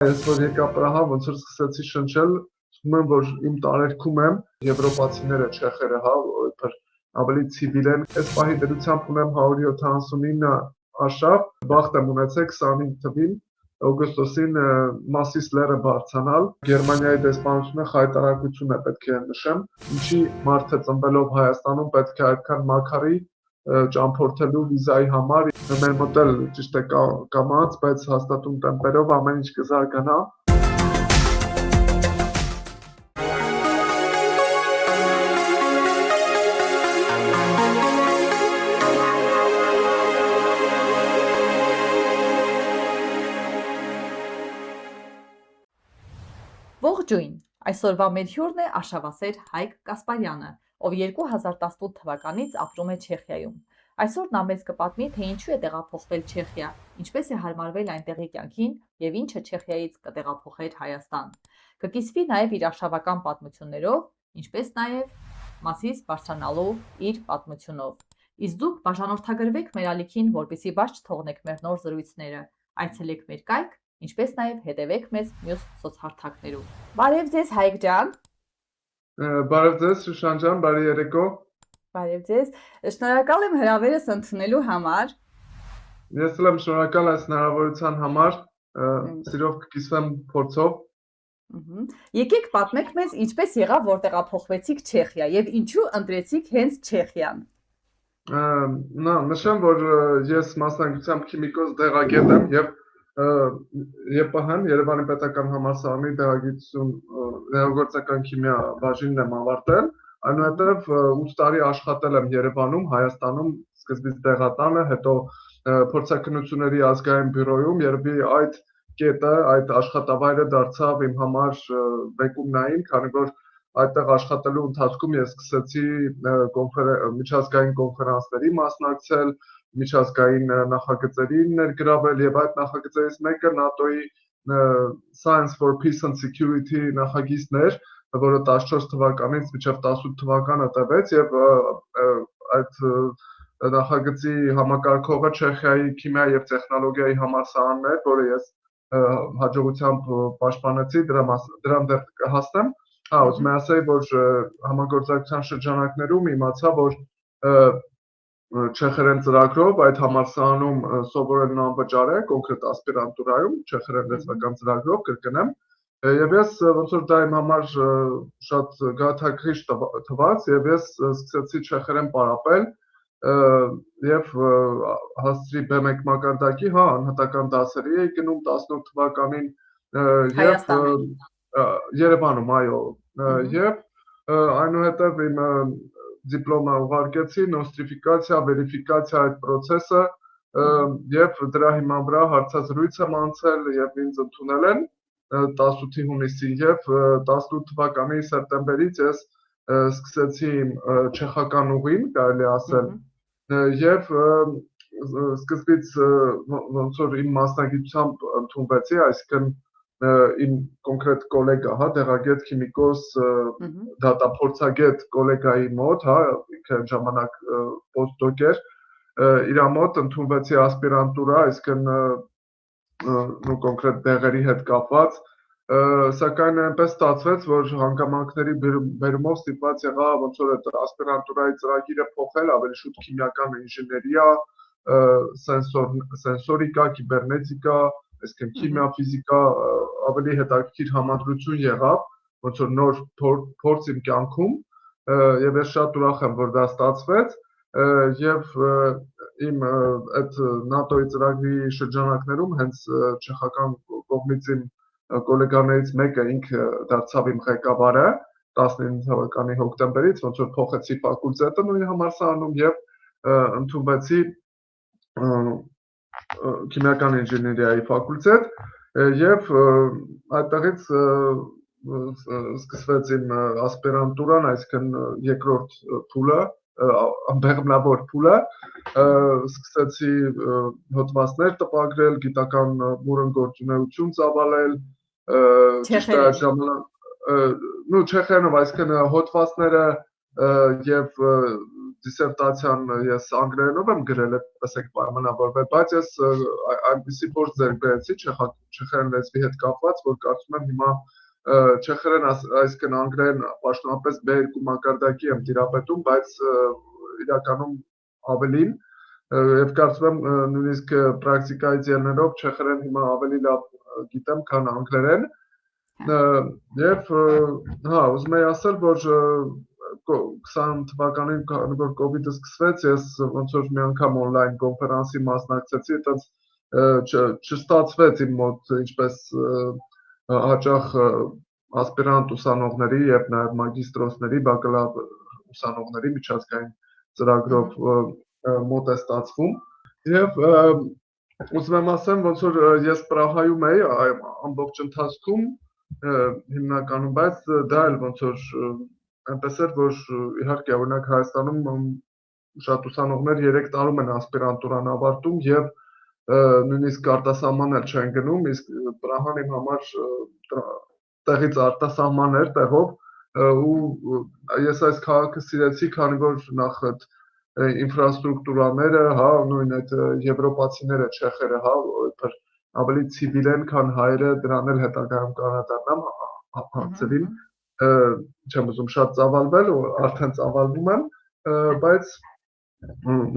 Ես որ եկա Պրահա, ոնց որ սկսեցի շնչել, զգում եմ, որ իմ տարերքում եմ, եվրոպացիները, չեխերը, հա, որ ավելի ցիվիլ են։ Այս պահի դրությամբ ունեմ 179 արշավ, բախտ եմ ունեցել 25 թվին օգոստոսին Մասիս լեռը բարձրանալ։ Գերմանիայի դեսպանությունը խայտարակություն է պետք է նշեմ, ինչի մարդը ծնվելով Հայաստանում պետք է այդքան մաքարի ճամփորդելու վիզայի համար մեր մոտ էլ ճիշտ է կամած, բայց հաստատուն տեմպերով ամեն ինչ կզարգանա։ Ողջույն, այսօրվա մեր հյուրն է արշավասեր Հայկ Կասպարյանը, ով 2018 թվականից ապրում է Չեխիայում։ Այսօր նա մեզ կպատմի, թե ինչու է տեղափոխվել Չեխիա, ինչպես է հարմարվել այնտեղի կյանքին եւ ինչը Չեխիայից կտեղափոխեր Հայաստան։ Կկիսվի նաեւ իր արշավական պատմություններով, ինչպես նաեւ Մասիս բարձրանալու իր պատմությունով։ Իսկ դուք բաժանորդագրվեք մեր ալիքին, որպեսզի բաց չթողնեք մեր նոր զրույցները։ Այցելեք մեր կայք, ինչպես նաեւ հետևեք մեզ մյուս սոցհարթակներում։ Բարև ձեզ Հայկ ջան։ Բարև ձեզ Շուշան ջան, բարի երեկո։ Բարև ձեզ։ Շնորհակալ եմ հրավերս ընդունելու համար։ Ես էլ եմ շնորհակալ այս հնարավորության համար, սիրով կկիսվեմ փորձով։ Եկեք պատմեք մեզ ինչպես եղավ, որ տեղափոխվեցիք Չեխիա եւ ինչու ընտրեցիք հենց Չեխիան։ Նշեմ, որ ես մասնագիտությամբ քիմիկոս դեղագետ եմ եւ ԵՊՀ-ն Երևանի պետական համալսարանի դեղագործական քիմիա բաժինն եմ ավարտել, այնուհետև 8 տարի աշխատել եմ Երևանում, Հայաստանում, սկզբից դեղատանը, հետո փորձաքննությունների ազգային բյուրոյում, երևի այդ կետը, այդ աշխատավայրը դարձավ իմ համար բեկումնային, քանի որ այդտեղ աշխատելու ընթացքում ես սկսեցի միջազգային կոնֆերանսների մասնակցել, միջազգային նախագծերի ներգրավել եւ այդ նախագծերից մեկը ՆԱՏՕ-ի Science for Peace and Security նախագիծն էր, որը 14 թվականից մինչև 18 թվականը տևեց եւ այդ նախագծի համակարգողը Չեխիայի քիմիա եւ տեխնոլոգիայի համալսարանն էր, որը ես հաջողությամբ պաշտպանեցի, դրան դեռ կհասնեմ։ Ուզում եմ ասել, որ համագործակցության շրջանակներում իմացա, որ չեխերեն ծրագրով այդ համալսարանում սովորելն անվճար է, կոնկրետ ասպիրանտուրայում, չեխերեն լեզվական ծրագրով կրկնեմ, եւ ես ոնց որ դա իմ համար շատ գաղափարիչ թվաց եւ ես սկսեցի չեխերեն պարապել եւ հասցրի B1 մակարդակի, անհատական դասերի էի գնում 18 թվականին եւ Երևանում, այո, եւ այնուհետեւ իմ դիպլոմը ուղարկեցի, նոստրիֆիկացիա, վերիֆիկացիա այդ process-ը եւ դրա հիման վրա հարցազրույց եմ անցել եւ ինձ ընդունել են 18-ի հունիսին եւ 18 թվականի սեպտեմբերից ես սկսեցի իմ չեխական ուղին, կարելի ասել, եւ սկզբից ոնց որ իմ մասնագիտությամբ ընդունվեցի, այսինքն իմ կոնկրետ գոլեգա, դեղագետ քիմիկոս դատափորձագետ գոլեգայի մոտ, ինքը ժամանակ պոստդոկ էր, իր մոտ ընդունվեցի ասպիրանտուրա, այսինքն կոնկրետ դեղերի հետ կապված, սակայն այնպես ստացվեց, որ հանգամանքների բերումով ստիպված եղա ոնց որ այդ ասպիրանտուրայի ծրագիրը փոխել, ավելի շուտ քիմիական ինժեներիա, սենսորիկա, կիբեռնետիկա, այսինքն քիմիա, ֆիզիկա ավելի հետաքրքիր համադրություն եղավ, ոնց որ նոր փորձ իմ կյանքում եւ ես շատ ուրախ եմ, որ դա ստացվեց եւ իմ այդ ՆԱՏՕ-ի ծրագրի շրջանակներում հենց չեխական կողմից իմ գոլեգաներից մեկը ինքը դարձավ իմ ղեկավարը 19 թվականի հոկտեմբերից, ոնց որ փոխեցի ֆակուլտետը նույն համալսարանում եւ ընդունվեցի քիմիական ինժեներիայի ֆակուլտետ եւ այդտեղից սկսվեց իմ ասպիրանտուրան, այսինքն երկրորդ փուլը, ամբողջավոր փուլը, սկսեցի հոդվածներ տպագրել, գիտական բուրըն ծավալել, ճիշտ է այդ ժամանակ չեխերենով, այսինքն հոդվածները եւ դիսերտացիան ես անգլերենով եմ գրել, այդպես եք պայմանավորվել, բայց ես այնպիսի փորձ ձեռք բերեցի չեխերեն լեզվի հետ կապված, որ կարծում եմ հիմա չեխերեն, այսինքն անգլերեն պաշտոնապես B2 մակարդակի եմ տիրապետում, բայց իրականում ավելին եւ կարծում եմ նույնիսկ պրակտիկայից ելնելով չեխերեն հիմա ավելի լավ գիտեմ, քան անգլերեն եւ հա, ուզում եի ասել, որ 20 թվականին որ կովիդը սկսվեց, ես ոնց որ մի անգամ օնլայն կոնֆերանսի մասնակցեցի, այդպես չստացվեց իմ մոտ ինչպես հաճախ ասպիրանտ ուսանողների եւ նաեւ մագիստրոսների, բակալավր ուսանողների միջազգային ծրագրով մոտ է ստացվում եւ ուզում եմ ասեմ, ոնց որ ես Պրահայում էի ամբողջ ընթացքում հիմնականում, բայց դա էլ ոնց որ այնպես էր, որ իհարկե օրինակ Հայաստանում շատ ուսանողներ 3 տարում են ասպիրանտուրան ավարտում եւ նույնիսկ արտասահման էլ չեն գնում, իսկ Պրահան իմ համար տեղից արտասահման էր տեղով ու ես այս քաղաքը սիրեցի, քանի որ նախ այդ ինֆրաստրուկտուրաները, հա, նույն այդ եվրոպացիները, չեխերը, հա, որ ավելի ցիվիլ են, քան հայերը, դրան էլ հետագայում կանադառնամ հարցերին չեմ ուզում շատ ծավալվել, արդեն ծավալվում եմ, բայց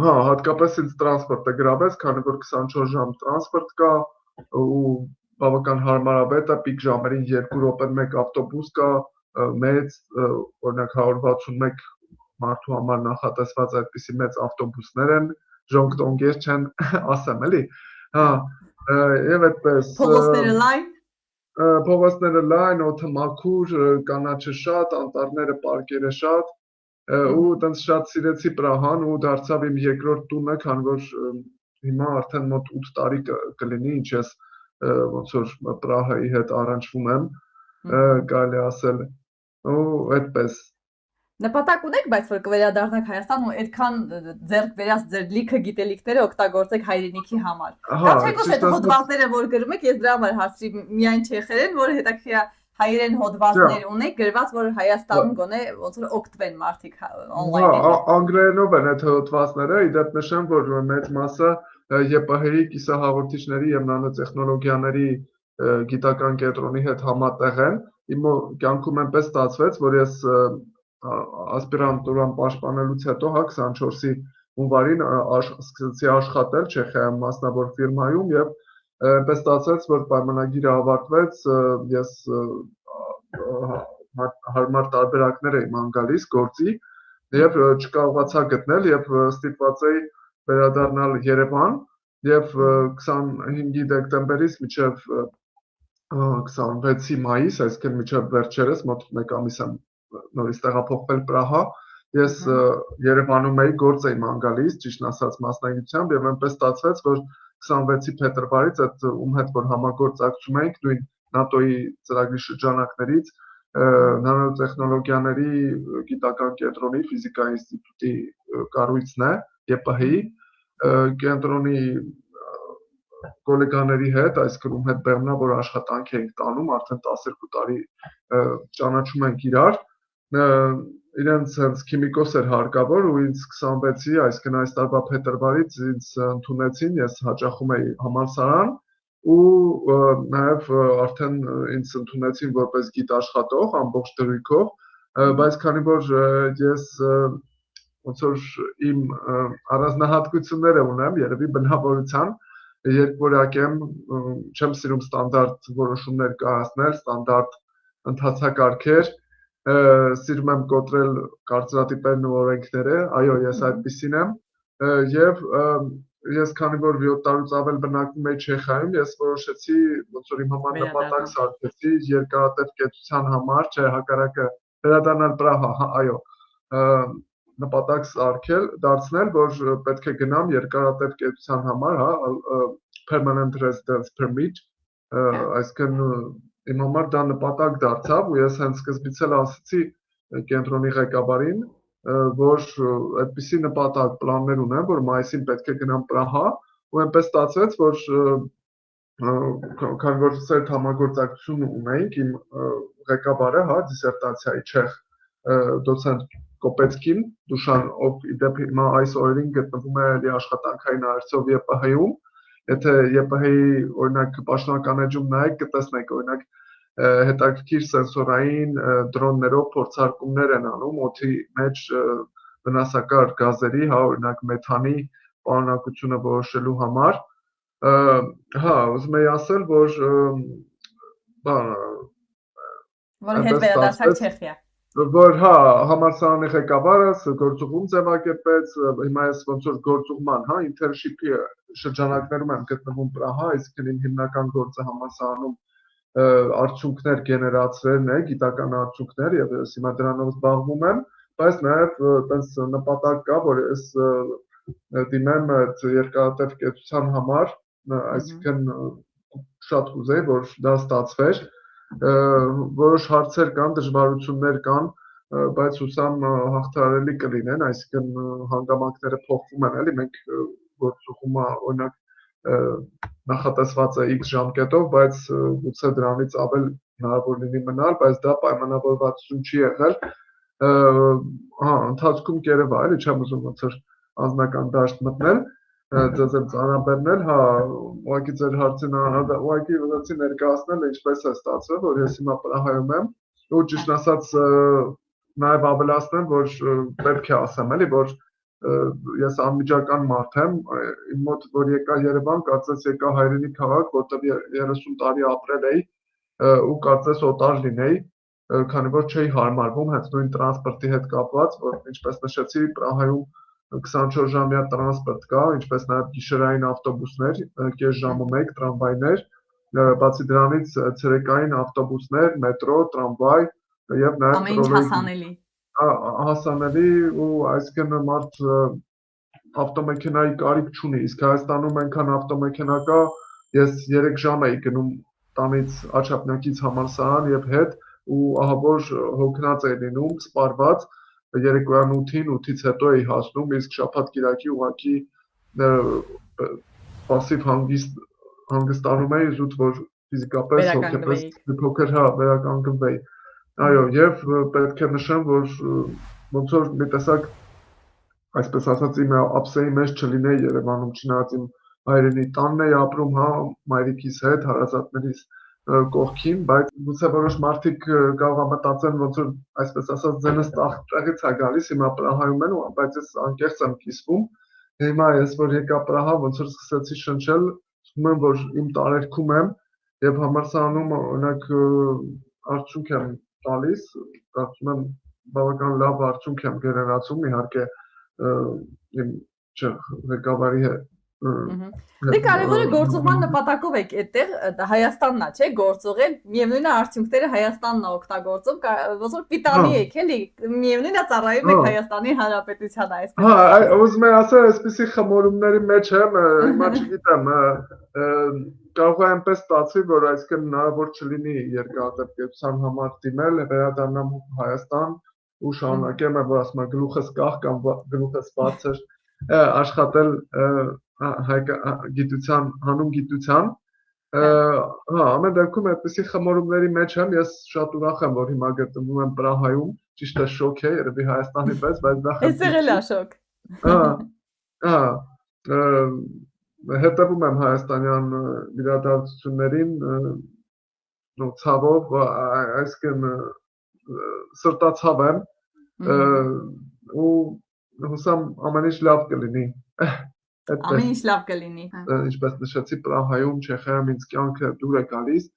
հա, հատկապես ինձ տրանսպորտը գրավեց, քանի որ 24 ժամ տրանսպորտ կա ու բավական հարմարավետ է, պիկ ժամերին 2 րոպեն մեկ ավտոբուս կա, մեծ, օրինակ 161 մարդու համար նախատեսված այդպիսի մեծ ավտոբուսներ են, ժոնգտոնգեր չեն, ասեմ էլի, հա, եւ այդպես փողոցները լայն, օդը մաքուր, կանաչը շատ, անտառները, պարկերը շատ ու տենց շատ սիրեցի Պրահան ու դարձավ իմ երկրորդ տունը, քանի որ հիմա արդեն մոտ 8 տարի կլինի, ինչ ես ոնց որ Պրահայի հետ առնչվում եմ, կարելի ասել, ու այդպես Նպատակ ունեք, բայց որ կվերադառնաք Հայաստան ու այդքան ձեռք բերած ձեր լիքը գիտելիքները օգտագործեք հայրենիքի համար։ Հացեկոս այդ հոդվածները, որ գրում եք, ես դրա համար հարցրի միայն չեխերեն, որ հետաքրքիր է հայերեն հոդվածներ ունեք, գրված, որ Հայաստանում գոնե ոնց որ օգտվեն մարդիկ օնլայնից։ Անգլերենով են այդ հոդվածները, իդեպ նշեմ, որ մեծ մասը ԵՊՀ-ի կիսահաղորդիչների եւ նանոտեխնոլոգիաների գիտական կենտրոնի հետ համատեղ են։ Իմ կյանքում այնպես ստացվեց, որ ես ասպիրանտուրան պաշտպանելուց հետո 24-ի հունվարին սկսեցի աշխատել Չեխիայում մասնավոր ֆիրմայում եւ այնպես ստացվեց, որ պայմանագիրը ավարտվեց, ես հարմար տարբերակներ էի ման գալիս գործի եւ չկարողացա գտնել եւ ստիպված էի վերադառնալ Երևան եւ 25 դեկտեմբերից մինչեւ 26 մայիս, այսինքն մինչեւ վերջերս մոտ 1 ամիս եմ նորից տեղափոխվել Պրահա, ես Երևանում էի, գործ էի ման գալիս, ճիշտն ասած մասնագիտությամբ եւ այնպես ստացվեց, որ 26-ի փետրվարից այդ ում հետ որ համագործակցում էինք նույն ՆԱՏՕ-ի ծրագրի շրջանակներից նանոտեխնոլոգիաների գիտական կենտրոնի ֆիզիկայի ինստիտուտի կառույցն է, ԵՊՀ-ի կենտրոնի գոլեգաների հետ, այսինքն ում հետ բեռնավոր աշխատանք էինք տանում, արդեն 12 տարի ճանաչում ենք իրար, իրենց հենց քիմիկոս էր հարկավոր ու ինձ 26-ի, այսինքն այս տարվա փետրվարից ինձ ընդունեցին, ես հաճախում էի համալսարան ու նաև արդեն ինձ ընդունեցին որպես գիտաշխատող ամբողջ դրույքով, բայց քանի որ ես ոնց որ իմ առանձնահատկությունները ունեմ, երևի բնավորության երկվորյակ եմ, չեմ սիրում ստանդարտ որոշումներ կայացնել, ստանդարտ ընթացակարգեր, սիրում եմ կոտրել կարծրատիպերն ու օրենքները, այո, ես այդպիսին եմ, եւ ես քանի որ 7 տարուց ավել բնակվում էի Չեխիայում, ես որոշեցի ոնց որ իմ համար նպատակ սարքեցի երկարատև կեցության համար, չէ, հակառակը վերադառնալ Պրահա, այո, նպատակ սարքել, դարձնել, որ պետք է գնամ երկարատև կեցության համար, հա, permanent residence permit, այսինքն իմ համար դա նպատակ դարձավ ու ես հենց սկզբից էլ ասացի կենտրոնի ղեկավարին, որ այդպիսի նպատակ պլաններ ունեմ, որ մայիսին պետք է գնամ Պրահա ու այնպես ստացվեց, որ քանի որ սերտ համագործակցություն ունեինք իմ ղեկավարը, հա, դիսերտացիայի չեխ դոցենտ Կոպեցկին, Դուշան, ով իդեպ հիմա այս օրերին գտնվում է էլի աշխատանքային այցով ԵՊՀ-ում, եթե ԵՊՀ-ի օրինակ պաշտոնական էջում նայեք, կտեսնեք օրինակ հետաքրքիր սենսորային դրոններով փորձարկումներ են անում օդի մեջ վնասակար գազերի, հա, օրինակ մեթանի պարունակությունը որոշելու համար։ Հա, ուզում եի ասել, որ հետ վերադարձակ Չեխիա։ Որ հա, համալսարանի ղեկավարս գործուղում ձևակերպեց, հիմա ես ոնց որ գործուղման, հա, internship-ի շրջանակներում եմ գտնվում Պրահա, այսինքն իմ հիմնական գործը համալսարանում արդյունքներ գեներացրելն է, գիտական արդյունքներ, եւ ես հիմա դրանով զբաղվում եմ, բայց նաեւ այդպես նպատակ կա, որ ես դիմեմ այդ երկարատև կեցության համար, այսինքն շատ կուզեի, որ դա ստացվեր, որոշ հարցեր կան, դժվարություններ կան, բայց հուսամ հաղթահարելի կլինեն, այսինքն հանգամանքները փոխվում են, էլի մենք գործուղումը օրինակ նախատեսված է X ժամկետով, բայց գուցե դրանից ավել հնարավոր լինի մնալ, բայց դա պայմանավորվածություն չի եղել, հա, ընթացքում կերևա, էլի չեմ ուզում ոնց որ անձնական դաշտ մտնել, ձեզ եմ ծանրաբեռնել, հա, ուղղակի ձեր հարցին ուղղակի ուզեցի ներկայացնել, ինչպես է ստացվել, որ ես հիմա Պրահայում եմ, ու ճիշտ ասած նաև ավելացնեմ, որ պետք է ասեմ, էլի, որ ես անմիջական մարդ եմ, իմ մոտ որ եկա Երևան, կարծես եկա հայրենի քաղաք, որտեղ 30 տարի ապրել էի ու կարծես օտար լինեի, քանի որ չէի հարմարվում հենց նույն տրանսպորտի հետ կապված, որ ինչպես նշեցի, Պրահայում 24-ժամյա տրանսպորտ կա, ինչպես նաև գիշերային ավտոբուսներ, կես ժամում 1 տրամվայներ, բացի դրանից ցերեկային ավտոբուսներ, մետրո, տրամվայ եւ նաև ամեն ինչ հասանելի հասանելի ու այսինքն մարդ ավտոմեքենայի կարիք չունի, իսկ Հայաստանում այնքան ավտոմեքենա կա, ես 3 ժամ էի գնում տանից Աչափնյակից համալսարան եւ հետ ու ահա որ հոգնած էի լինում, սպառված երեկոյան 8-ին, 8-ից հետո էի հասնում, իսկ շաբաթ-կիրակի ուղղակի пассив հանգստանում էի, զուտ որ ֆիզիկապես հոգեպես փոքր հա վերականգնվեի։ Այո, եւ պետք է նշեմ, որ ոնց որ մի տեսակ այսպես ասած իմ ապսեի մեջ չլինեի Երևանում, չնայած իմ հայրենի տանն էի ապրում, հա, մայրիկիս հետ, հարազատներիս կողքին, բայց գուցե որոշ մարդիկ կարող են մտածեն, ոնց որ այսպես ասած ձենս տեղից է գալիս, հիմա Պրահայում են, բայց ես անկեղծ եմ կիսվում։ Հիմա ես որ եկա Պրահա, ոնց որ սկսեցի շնչել, զգում եմ, որ իմ տարերքում եմ եւ համալսարանում օրինակ արդյունք եմ տալիս, կարծում եմ բավական լավ արդյունք եմ գեներացում, իհարկե իմ ղեկավարի հետ Դե կարևորը գործողման նպատակով եք այդտեղ Հայաստանն է, չէ՞, գործողել, միևնույն է արդյունքները Հայաստանն է օգտագործում, ոնց որ պիտանի եք, էլի, միևնույն է ծառայում եք Հայաստանի Հանրապետությանը, այսպես։ Հա, ուզում եմ ասել, այսպեսի խմորումների մեջ եմ, հիմա չգիտեմ, կարող է այնպես ստացվի, որ այսինքն հնարավոր չլինի երկարատև կեցության համար դիմել, վերադառնամ Հայաստան ու շարունակեմ, որ ասում եմ գլուխս կախ կամ գլուխս բարձր աշխատել գիտության, հանուն գիտության, հա, ամեն դեպքում այդպեսի խմորումների մեջ եմ, ես շատ ուրախ եմ, որ հիմա գտնվում եմ Պրահայում, ճիշտ է շոկ է, երևի Հայաստանի պես, բայց դա Էսեղել է շոկ։ Հետևում եմ հայաստանյան իրադարձություններին, ցավով, այսինքն սրտացավ եմ, ու հուսամ ամեն ինչ լավ կլինի։ Ամեն ինչ լավ կլինի։ Ինչպես նշեցի, Պրահայում, Չեխիայում ինձ կյանքը դուր է գալիս։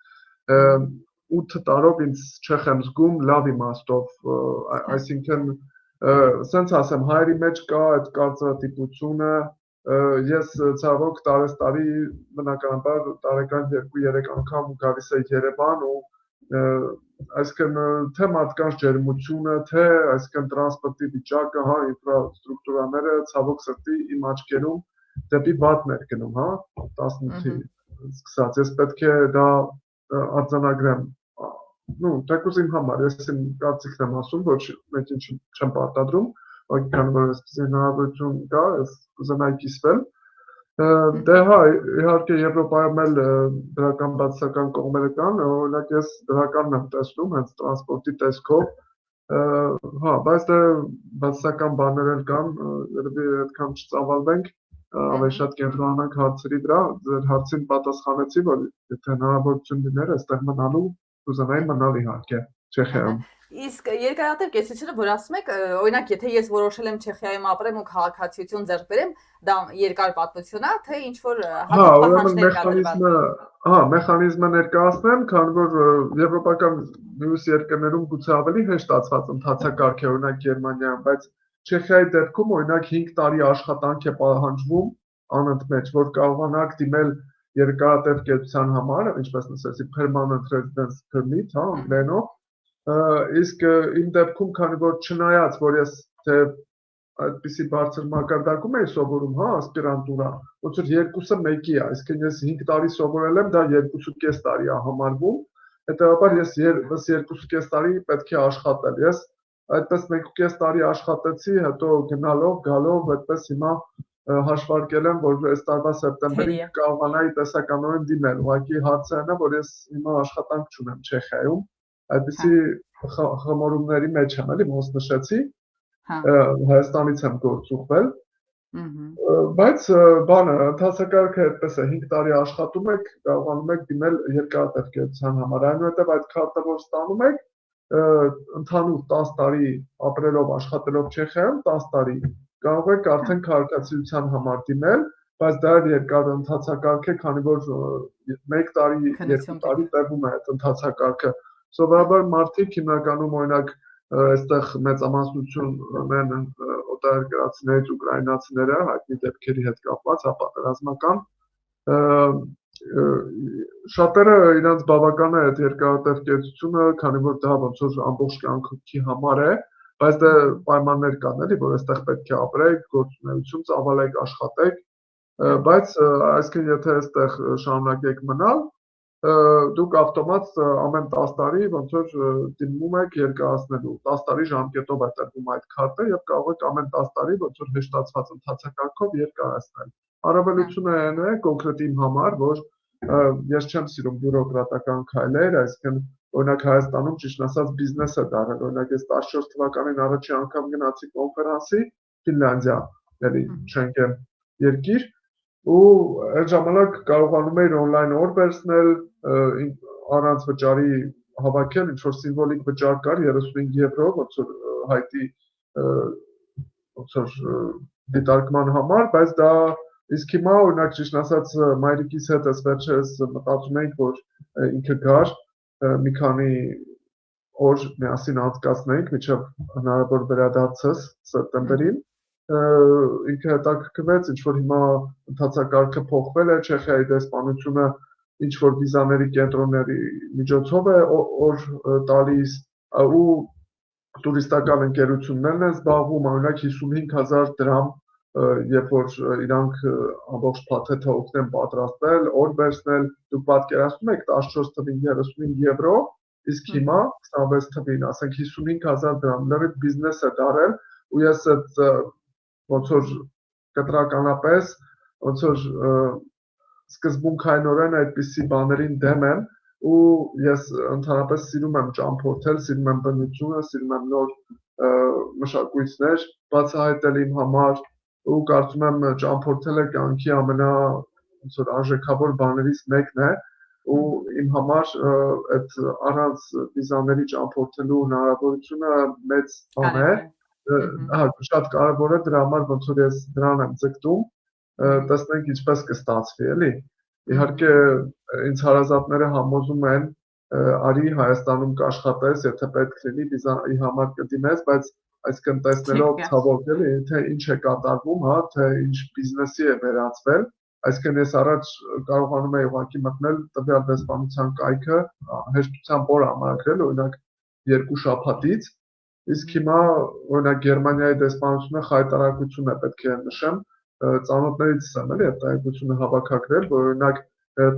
8 տարով ինձ չեխ եմ զգում լավ իմաստով, այսինքն սենց ասեմ, հայերի մեջ կա այդ կարծրատիպությունը, ես ցավոք տարեստարի բնականաբար տարեկան 2-3 անգամ գալիս եմ Երևան ու այսինքն թե մարդկանց ջերմությունը, թե այսինքն տրանսպորտի վիճակը, հա, ինֆրաստրուկտուրաները ցավոք սրտի իմ աչքերում դեպի վատն էր գնում, հա, 18-ից սկսած, ես պետք է դա արձանագրեմ, թեկուզ իմ համար, ես իմ կարծիքն եմ ասում, ոչ մեկին չեմ պարտադրում, քանի որ այսպիսի հնարավորություն կա, ես կուզենայի կիսվել, դե հա, իհարկե Եվրոպայում էլ դրական բացասական կողմերը կան, օրինակ ես դրականն եմ տեսնում, հենց տրանսպորտի տեսքով, Հա, բայց դե բացասական բաներ էլ կան, երևի այդքան չծավալվենք, ավելի շատ կենտրոնանանք հարցերի վրա, ձեր հարցին պատասխանեցի, որ եթե հնարավորություն լիներ այստեղ մնալու, կուզենայի մնալ իհարկե Չեխիայում։ Իսկ երկարատև կեցությունը, որ ասում եք, օրինակ, եթե ես որոշել եմ Չեխիայում ապրեմ ու քաղաքացիություն ձեռք բերեմ, դա երկար պատմություն է, թե ինչ որ Հա, հատուկ ուրեմն պահանջներ կա դրված։ մեխանիզմը ներկայացնեմ, քանի որ եվրոպական մյուս երկրներում գուցե ավելի հեշտացված ընթացակարգ է, օրինակ Գերմանիայում, բայց Չեխիայի դեպքում օրինակ 5 տարի աշխատանք է պահանջվում անընդմեջ, որ կարողանաք դիմել երկարատև կեցության համար, ինչպես նշեցի, permanent residence permit, հա, անգլերենով, իսկ իմ դեպքում, քանի որ չնայած, որ ես թե այդպիսի բարձր մակարդակում էի սովորում, հա, ասպիրանտուրա, ոնց որ երկուսը մեկի է, այսինքն ես 5 տարի սովորել եմ, դա 2.5 տարի է համարվում, հետևաբար ես 2.5 տարի պետք է աշխատել, ես այդպես 1.5 տարի աշխատեցի, հետո գնալով, գալով, այդպես հիմա հաշվարկել եմ, որ այս տարվա սեպտեմբերին կարողանայի տեսականորեն դիմել, ուղղակի հարցը այն է, որ ես հիմա աշխատանք չունեմ Չեխիայում, այդպիսի խմորումների մեջ եմ, էլի ոնց նշեցի, Հայաստանից եմ գործուղվել, բայց բանը, ընթացակարգը այդպես է, 5 տարի աշխատում եք, կարողանում եք դիմել երկարատև կեցության համար, այնուհետև այդ քարտը, որ ստանում եք, ընդհանուր 10 տարի ապրելով, աշխատելով Չեխիայում, 10 տարի, կարող եք արդեն քաղաքացիության համար դիմել, բայց դա երկար ընթացակարգ է, քանի որ 1 տարի, 2 տարի տևում է այդ ընթացակարգը, սովորաբար մարդիկ հիմնականում օրինակ այստեղ մեծամասնություն ունեն օտարերկրացիներից ուկրաինացիները, հայտնի դեպքերի հետ կապված, պատերազմական, շատերը իրենց բավական է այդ երկարատև կեցությունը, քանի որ դա ոնց որ ամբողջ կյանքի համար է, բայց դե պայմաններ կան, էլի, որ այստեղ պետք է ապրեք, գործունեություն ծավալեք, աշխատեք, բայց այսինքն եթե այստեղ շարունակեք մնալ, դուք ավտոմատ ամեն 10 տարի ոնց որ դիմում եք երկարացնելու 10 տարի ժամկետով է տրվում այդ քարտը եւ կարող եք ամեն 10 տարի ոնց որ հեշտացված ընթացակարգով երկարացնել։ Առավելությունը այն է կոնկրետ իմ համար, որ ես չեմ սիրում բյուրոկրատական քայլեր, այսինքն օրինակ Հայաստանում ճիշտ ասած բիզնես է դառել, օրինակ ես 14 թվականին առաջի անգամ գնացի կոնֆերանսի Ֆինլանդիա, էլի Շենգեն երկիր ու այդ ժամանակ կարողանում էիր on-line օր վերցնել, առանց վճարի հավաքել, ինչ որ սիմվոլիկ վճար կար 35 եվրո, ոնց որ հայտի ոնց որ դիտարկման համար, բայց դա իսկ հիմա օրինակ ճիշտ ասած մայրիկիս հետ էս վերջերս մտածում էինք, որ ինքը գար մի քանի օր միասին անցկացնենք, մինչև հնարավոր վերադարձս սեպտեմբերին ինքը հետաքրքրվեց, ինչ որ հիմա ընթացակարգը փոխվել է, Չեխիայի դեսպանությունը ինչ որ վիզաների կենտրոնների միջոցով է օր տալիս ու տուրիստական ընկերություններն են զբաղվում, օրինակ 55,000 դրամ, երբ որ իրանք ամբողջ փաթեթը օգնեն պատրաստել, օր վերցնել, դուք պատկերացնում եք 14 թվին 35 եվրո, իսկ հիմա 26 թվին, ասենք 55,000 դրամ, լրիվ բիզնես է դարել ու ես այդ ոնց որ կտրականապես ոնց որ սկզբունքայինորեն այդպիսի բաներին դեմ եմ ու ես ընդհանրապես սիրում եմ ճամփորդել, սիրում եմ բնությունը, սիրում եմ նոր մշակույթներ բացահայտել իմ համար ու կարծում եմ ճամփորդելը կյանքի ամենա ոնց որ արժեքավոր բաներից մեկն է ու իմ համար այդ առանց վիզաների ճամփորդելու հնարավորությունը մեծ բան է շատ կարևոր է դրա համար ոնց որ ես դրան եմ ձգտում տեսնենք ինչպես կստացվի էլի իհարկե ինձ հարազատները համոզում են արի Հայաստանում կաշխատես եթե պետք լինի վիզայի համար կդիմես բայց այսինքն տեսնելով ցավոք էլի թե ինչ է կատարվում հա թե ինչ բիզնեսի է վերածվել այսինքն ես առաջ կարողանում եի ուղղակի մտնել տվյալ դեսպանության կայքը հեշտությամբ օր ամրագրել օրինակ 2 շաբաթից Իսկ հիմա օրինակ Գերմանիայի դեսպանությունը խայտարակություն է պետք է նշեմ ծանոթներից եմ էլի այդ տեղեկությունը հավաքագրել որ օրինակ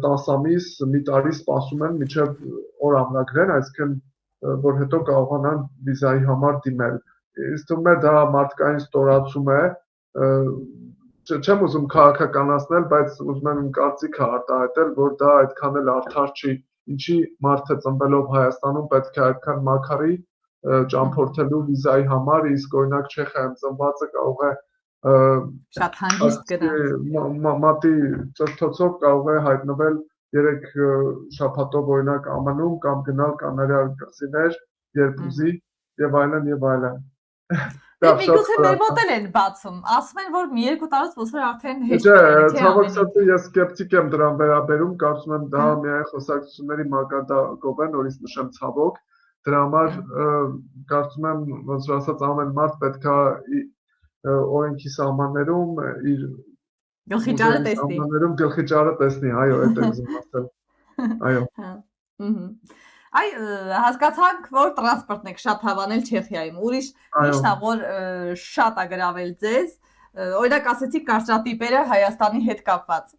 10 ամիս մի տարի սպասում են մինչև օր ամրագրեն այսինքն որ հետո կարողանան վիզայի համար դիմել ինձ թվում է դա մարդկային ստորացում է չեմ ուզում քաղաքականացնել բայց ուզում եմ իմ կարծիքը արտահայտել որ դա այդքան էլ արդար չի ինչի մարդը ծնվելով Հայաստանում պետք է այդքան մաքարի ճամփորդելու վիզայի համար, իսկ օրինակ Չեխիայում ծնվածը կարող է շատ հանգիստ գնալ։ մատի ծրթոցով կարող է հայտնվել 3 շաբաթով օրինակ ԱՄՆ-ում կամ գնալ Կանարիա կղզիներ, երբ ուզի եւ այլն եւ այլն։ Միգուցե մեր մոտ են բացում, ասում են, որ մի 2 տարուց ոսր արդեն հեշտ է, թե ցավոքսած ես սկեպտիկ եմ դրան վերաբերում, կարծում եմ դա միայն խոսակցությունների մակարդակով է, նորից նշեմ ցավոք, դրա համար կարծում եմ, ոնց որ ասած ամեն մարդ պետքա օրենքի սահմաններում իր գլխիճարը տեսնի։ Գլխիճարը տեսնի, այո, այդ եմ ուզում ասել։ Այո։ Այ հասկացանք, որ տրանսպորտն եք շատ հավանել Չեխիայում։ Ուրիշ ի՞նչն է, որ շատ է գրավել ձեզ։ Օրինակ ասեցիք կարճատիպերը Հայաստանի հետ կապված։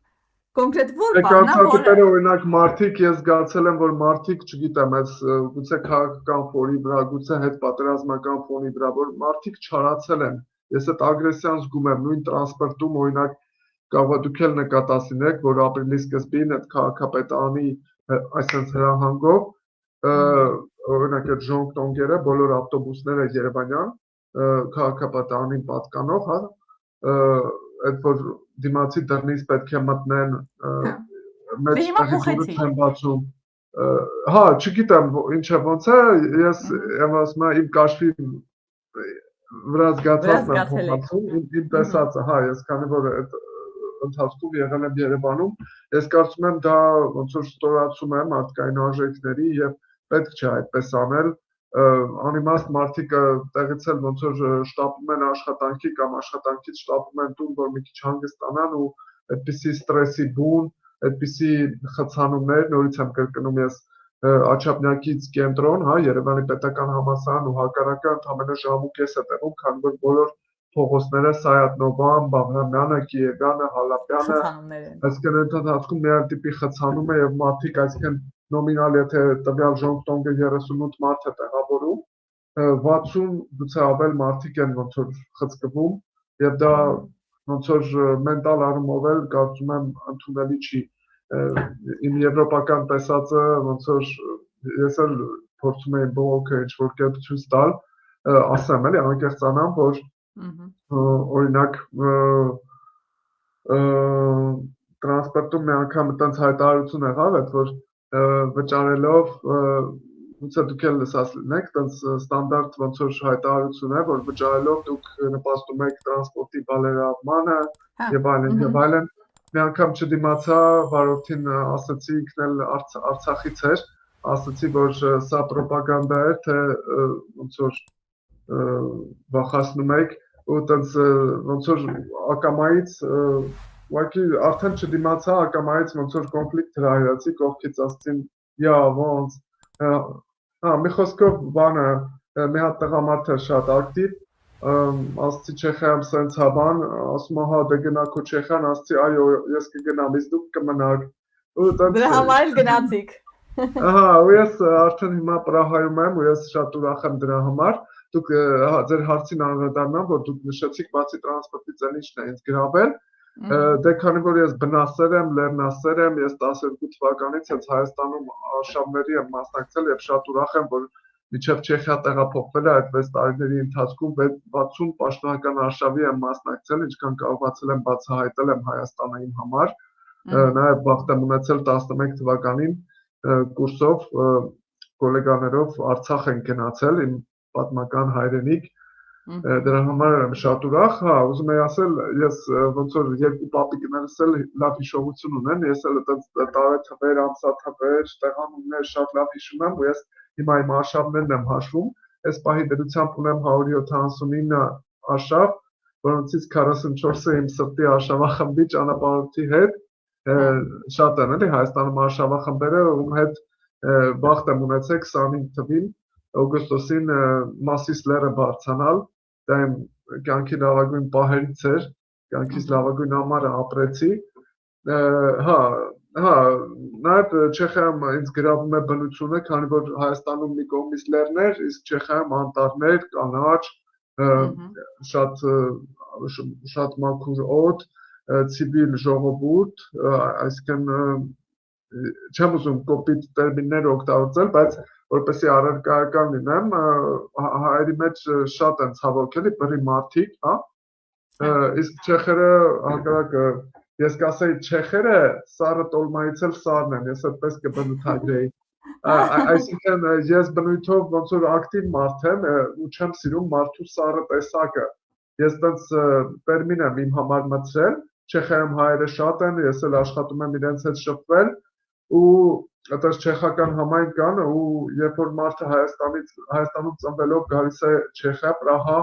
Կոնկրետ որ բանն է, որ կարճատիպերը օրինակ մարդիկ ես զգացել եմ, որ մարդիկ, չգիտեմ, այս գուցե քաղաքական ֆոնի վրա, գուցե հետպատերազմական ֆոնի վրա, որ մարդիկ չարացել են։ Ես այդ ագրեսիան զգում եմ նույն տրանսպորտում, օրինակ կարող է դուք էլ նկատասինեք, որ ապրիլի սկզբին այդ քաղաքապետարանի այսպես հրահանգով օրինակ այդ ժոնգտոնգերը, բոլոր ավտոբուսները Երևանյան քաղաքապետարանին պատկանող, հա, այդ որ դիմացի դռնից պետք է մտնեն մեծ տեղի չեն բացում։ Հա, չգիտեմ ինչ է ոնց է, ես ասում եմ իմ կաշվի վրա զգացածն եմ փոխանցում, իմ տեսածը, հա, ես քանի որ այդ ընթացքում եղել եմ Երևանում, ես կարծում եմ դա ոնց որ ստորացում է մարդկային արժեքների եւ պետք չէ այդպես անել, անիմաստ մարդիկ տեղից էլ ոնց որ շտապում են աշխատանքի կամ աշխատանքից շտապում են տուն, որ մի քիչ հանգստանան ու այդպիսի ստրեսի բուն, այդպիսի խցանումներ, նորից եմ կրկնում ես Աչափնյակից կենտրոն, հա, Երևանի պետական համալսարան ու հակառակը ընդամենը ժամ ու կես է տևում, քանի որ բոլոր փողոցները Սայաթ-Նովան, Բաղրամյանը, Կիեգանը, Հալապյանը, այսինքն այդ ընթացքում մի այլ տիպի խցանում է եւ մարդիկ, այսինքն նոմինալ եթե տվյալ ժոնգտոնգը 38 մարդ է տեղավորում, 60 գուցե ավել մարդիկ են ոնց որ խցկվում եւ դա ոնց որ մենտալ առումով էլ կարծում եմ ընդունելի չի։ Իմ եվրոպական տեսածը ոնց որ ես էլ փորձում եմ բողոքը ինչ-որ կերպ ցույց տալ, ասեմ էլի անկեղծանամ, որ օրինակ տրանսպորտում մի անգամ այդպես հայտարարություն եղավ, այդ որ վճարելով գուցե դուք էլ լսած լինեք, այդպես ստանդարտ ոնց որ հայտարարություն է, որ վճարելով դուք նպաստում եք տրանսպորտի բարելավմանը եւ այլն եւ այլն։ Մի անգամ չդիմացա, վարորդին ասացի, ինքն էլ Արցախից էր, ասացի, որ սա պրոպագանդա է, թե ոնց որ վախացնում եք ու այդպես ոնց որ ակամայից ուղղակի արդեն չդիմացա, ակամայից ոնց որ կոնֆլիկտ հրահրացի, կողքից ասացին, «Յա, ոնց»։ Հա, մի խոսքով բանը, մի հատ տղամարդ էր շատ ակտիվ, ասացի Չեխիայում սենց հա բան, ասում է հա դե գնա քո Չեխիան, ասացի այո ես կգնամ, իսկ դուք կմնաք։ Դրա համար էլ գնացիք։ Ահա, ու ես արդեն հիմա Պրահայում եմ ու ես շատ ուրախ եմ դրա համար։ Դուք ձեր հարցին անդրադառնամ, որ դուք նշեցիք բացի տրանսպորտից էլ ինչն է ինձ գրավել։ Դե քանի որ ես բնասեր եմ, լեռնասեր եմ, ես 12 թվականից հենց Հայաստանում արշավների եմ մասնակցել եւ շատ ուրախ եմ, որ միջև Չեխիա տեղափոխվել է այդ 6 տարիների ընթացքում 60 պաշտոնական արշավի եմ մասնակցել, ինչքան կարողացել եմ բացահայտել եմ Հայաստանը իմ համար։ Նաեւ բախտ եմ ունեցել 11 թվականին կուրսով գոլեգաներով Արցախ են գնացել իմ պատմական հայրենիք։ Դրա համար եմ շատ ուրախ, հա, ուզում եի ասել, ես ոնց որ երկու պապիկներս էլ լավ հիշողություն ունեն, ես էլ այդպես տարեթվեր, ամսաթվեր, տեղանուններ շատ լավ հիշում եմ ու ես հիմա իմ արշավներն եմ հաշվում, այս պահի դրությամբ ունեմ 179 արշավ, որոնցից 44-ը իմ սրտի արշավախմբի ճանապարհորդի հետ, շատ են էլի Հայաստանում արշավախմբերը, ում հետ բախտ եմ ունեցել 25 թվին օգոստոսին Մասիս լեռը բարձրանալ, դա իմ կյանքի լավագույն պահերից էր, կյանքիս լավագույն ամառը ապրեցի, հա, նաև Չեխիայում ինձ գրավում է բնությունը, քանի որ Հայաստանում մի կողմից լեռներ, իսկ Չեխիայում անտառներ, կանաչ, շատ մաքուր օդ, ցիվիլ ժողովուրդ, այսինքն չեմ ուզում կոպիտ տերմիններ օգտագործել, բայց որպեսզի առարկայական լինեմ, հայերի մեջ շատ են ցավոք էլի բռի մարդիկ, հա։ Իսկ չեխերը հակառակը ես կասեի չեխերը սառը տոլմայից էլ սառն են, ես այդպես կբնութագրեի։ Այսինքն ես բնույթով ոնց որ ակտիվ մարդ եմ ու չեմ սիրում մարդու սառը տեսակը։ Ես տենց տերմին եմ իմ համար մտցրել, Չեխիայում հայերը շատ են, ես էլ աշխատում եմ իրենց հետ շփվել ու այդպես չեխական համայնք կան ու երբ որ մարդը Հայաստանում ծնվելով գալիս է Չեխիա, Պրահա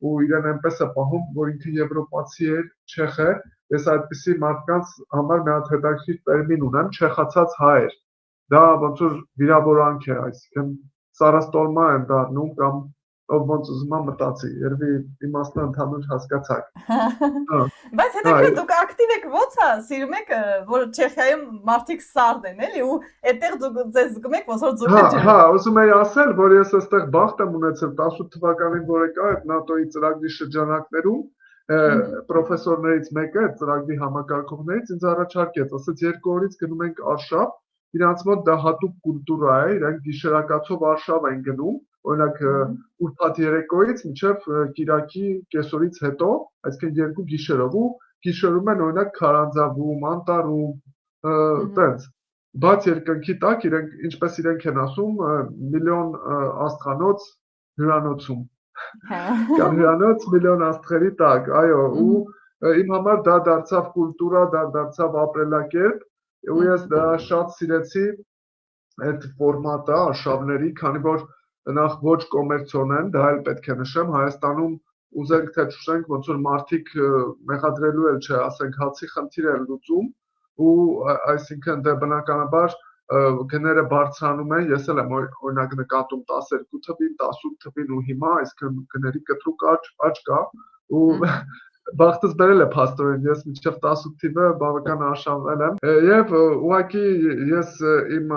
ու իրեն այնպես է պահում, որ ինքը եվրոպացի է, չեխ է, ես այդպիսի մարդկանց համար մի հատ հետաքրքիր տերմին ունեմ, չեխացած հայեր։ Դա ոնց որ վիրավորանք է, այսինքն սարաստորմա են դառնում կամ ով ոնց ուզում է մտածի, երևի իմաստը ընդհանուր հասկացաք։ Բայց հետաքրքիր դուք ակտիվ եք, ո՞նց է, սիրում եք, որ Չեխիայում մարդիկ սառն են, էլի, ու այդտեղ դուք ձեզ զգում եք, ոնց որ ձուկ եք։ Հա, ուզում եի ասել, որ ես այստեղ բախտ եմ ունեցել 18 թվականին, որ եկա այդ ՆԱՏՕ-ի ծրագրի շրջանակներում, պրոֆեսորներից մեկը, այդ ծրագրի համակարգողներից ինձ առաջարկեց, ասեց 2 օրից գնում ենք Արշավ, իրանց մոտ դա հատուկ կուլտուրա է, իրանք գիշերակացով Արշավ են գնում, օրինակ ուրբաթ երեկոյից մինչև կիրակի կեսօրից հետո, այսինքն 2 գիշերով ու գիշերում են օրինակ քարանձավում, անտառում, տենց։ Բաց երկնքի տակ իրենք ինչպես իրենք են ասում, միլիոն աստղանոց հյուրանոցում։ Կամ հյուրանոց միլիոն աստղերի տակ, այո, ու իմ համար դա դարձավ կուլտուրա, դա դարձավ ապրելակերպ, ու ես դա շատ սիրեցի այդ ֆորմատը արշավների, քանի որ նախ ոչ կոմերցիոն են, դա էլ պետք է նշեմ, Հայաստանում ուզենք թե չուզենք, ոնց որ մարդիկ մեղադրելու էլ չէ, ասենք հացի խնդիր են լուծում, ու այսինքն դե բնականաբար գները բարձրանում են, ես էլ եմ օրինակ նկատում 12 թվին, 18 թվին ու հիմա, այսինքն գների կտրուկ աճ կա, ու բախտս բերել է փաստորեն, ես մինչև 18 թիվը բավական արշավել եմ, եւ ուղղակի ես իմ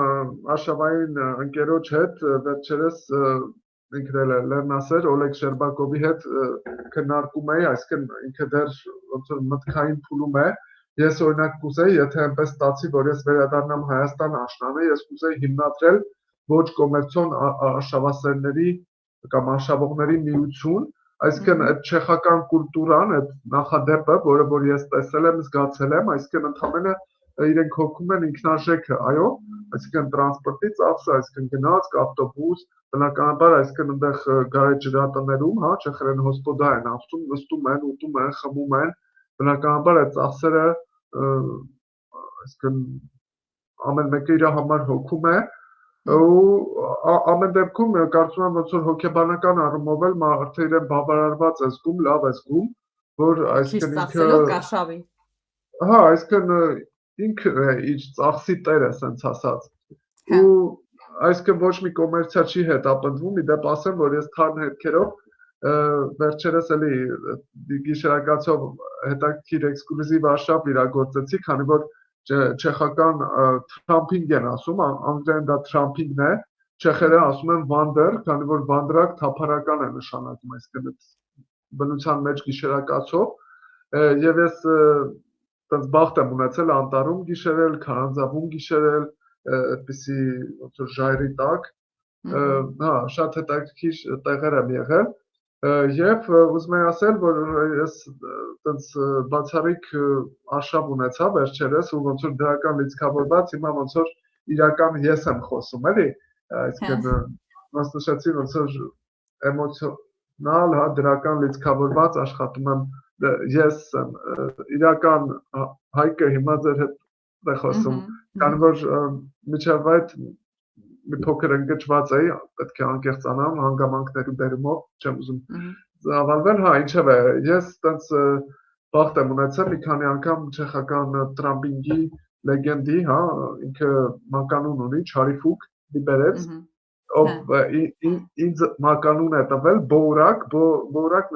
արշավային ընկերոջ հետ վերջերս ինքն էլ լեռնասեր Օլեգ Շերբակովի հետ քննարկում էի, այսինքն ինքը դեռ ոնց որ մտքային փուլում է, ես օրինակ կուզեի, եթե այնպես ստացի, որ ես վերադառնամ Հայաստան աշնանը, ես կուզեի հիմնադրել ոչ կոմերցիոն արշավասերների կամ արշավողների միություն, այսինքն այդ չեխական կուլտուրան, այդ նախադեպը, որը որ ես տեսել եմ, զգացել եմ, այսինքն ընդհանրապես իրենք հոգում են ինքնարժեքը, այո, այսինքն տրանսպորտի ծախսը, այսինքն գնացք, ավտոբուս, բնականաբար այսինքն այնտեղ գարեջ ջրատներում, հա, չեխերեն հոսպոդա են ասում, նստում են, ուտում են, խմում են, բնականաբար այդ ծախսերը, այսինքն ամեն մեկը իր համար հոգում է, ու ամեն դեպքում կարծում եմ ոնց որ հոգեբանական առումով էլ մարդը իրեն բավարարված է զգում, լավ է զգում, որ այսինքն ինքը հա, այսինքն ինքը իր ծախսի տերը, ասենց ասած։ Ու այսինքն ոչ մի կոմերցիա չի հետապնդվում, ի դեպ ասեմ, որ ես թարմ հետքերով վերջերս էլի գիշերակացով հետաքրքիր էքսկլյուզիվ արշավ իրագործեցի, քանի որ չեխական թրամփինգ են ասում, անգլերեն դա թրամփինգն է, չեխերը ասում են վանդեր, քանի որ վանդրակ թափառական է նշանակում, այսինքն բնության մեջ գիշերակացով, եւ ես այդպես բախտ եմ ունեցել անտառում գիշերել, քարանձավում գիշերել, այդպիսի ոնց որ ժայռի տակ, հա, շատ հետաքրքիր տեղեր եմ եղել, եւ ուզում եմ ասել, որ ես այդպես բացառիկ արշավ ունեցա վերջերս ու ոնց որ դրական լիցքավորված, հիմա ոնց որ իրական ես եմ խոսում, էլի, այսինքն ոնց նշեցի, ոնց որ էմոցիոնալ, հա, դրական լիցքավորված աշխատում եմ ես եմ իրական Հայկը հիմա ձեր հետ է խոսում, քանի որ միջև այդ մի փոքր ընկճված էի, պետք է անկեղծանամ հանգամանքների բերումով, չեմ ուզում զավալվել, հա, ինչև է, ես տենց բախտ եմ ունեցել մի քանի անգամ չեխական տրամփինգի լեգենդի, հա, ինքը մականուն ունի, Չարիֆուկ Լիբերեց, ով ինձ մականուն է տվել Բոուրակ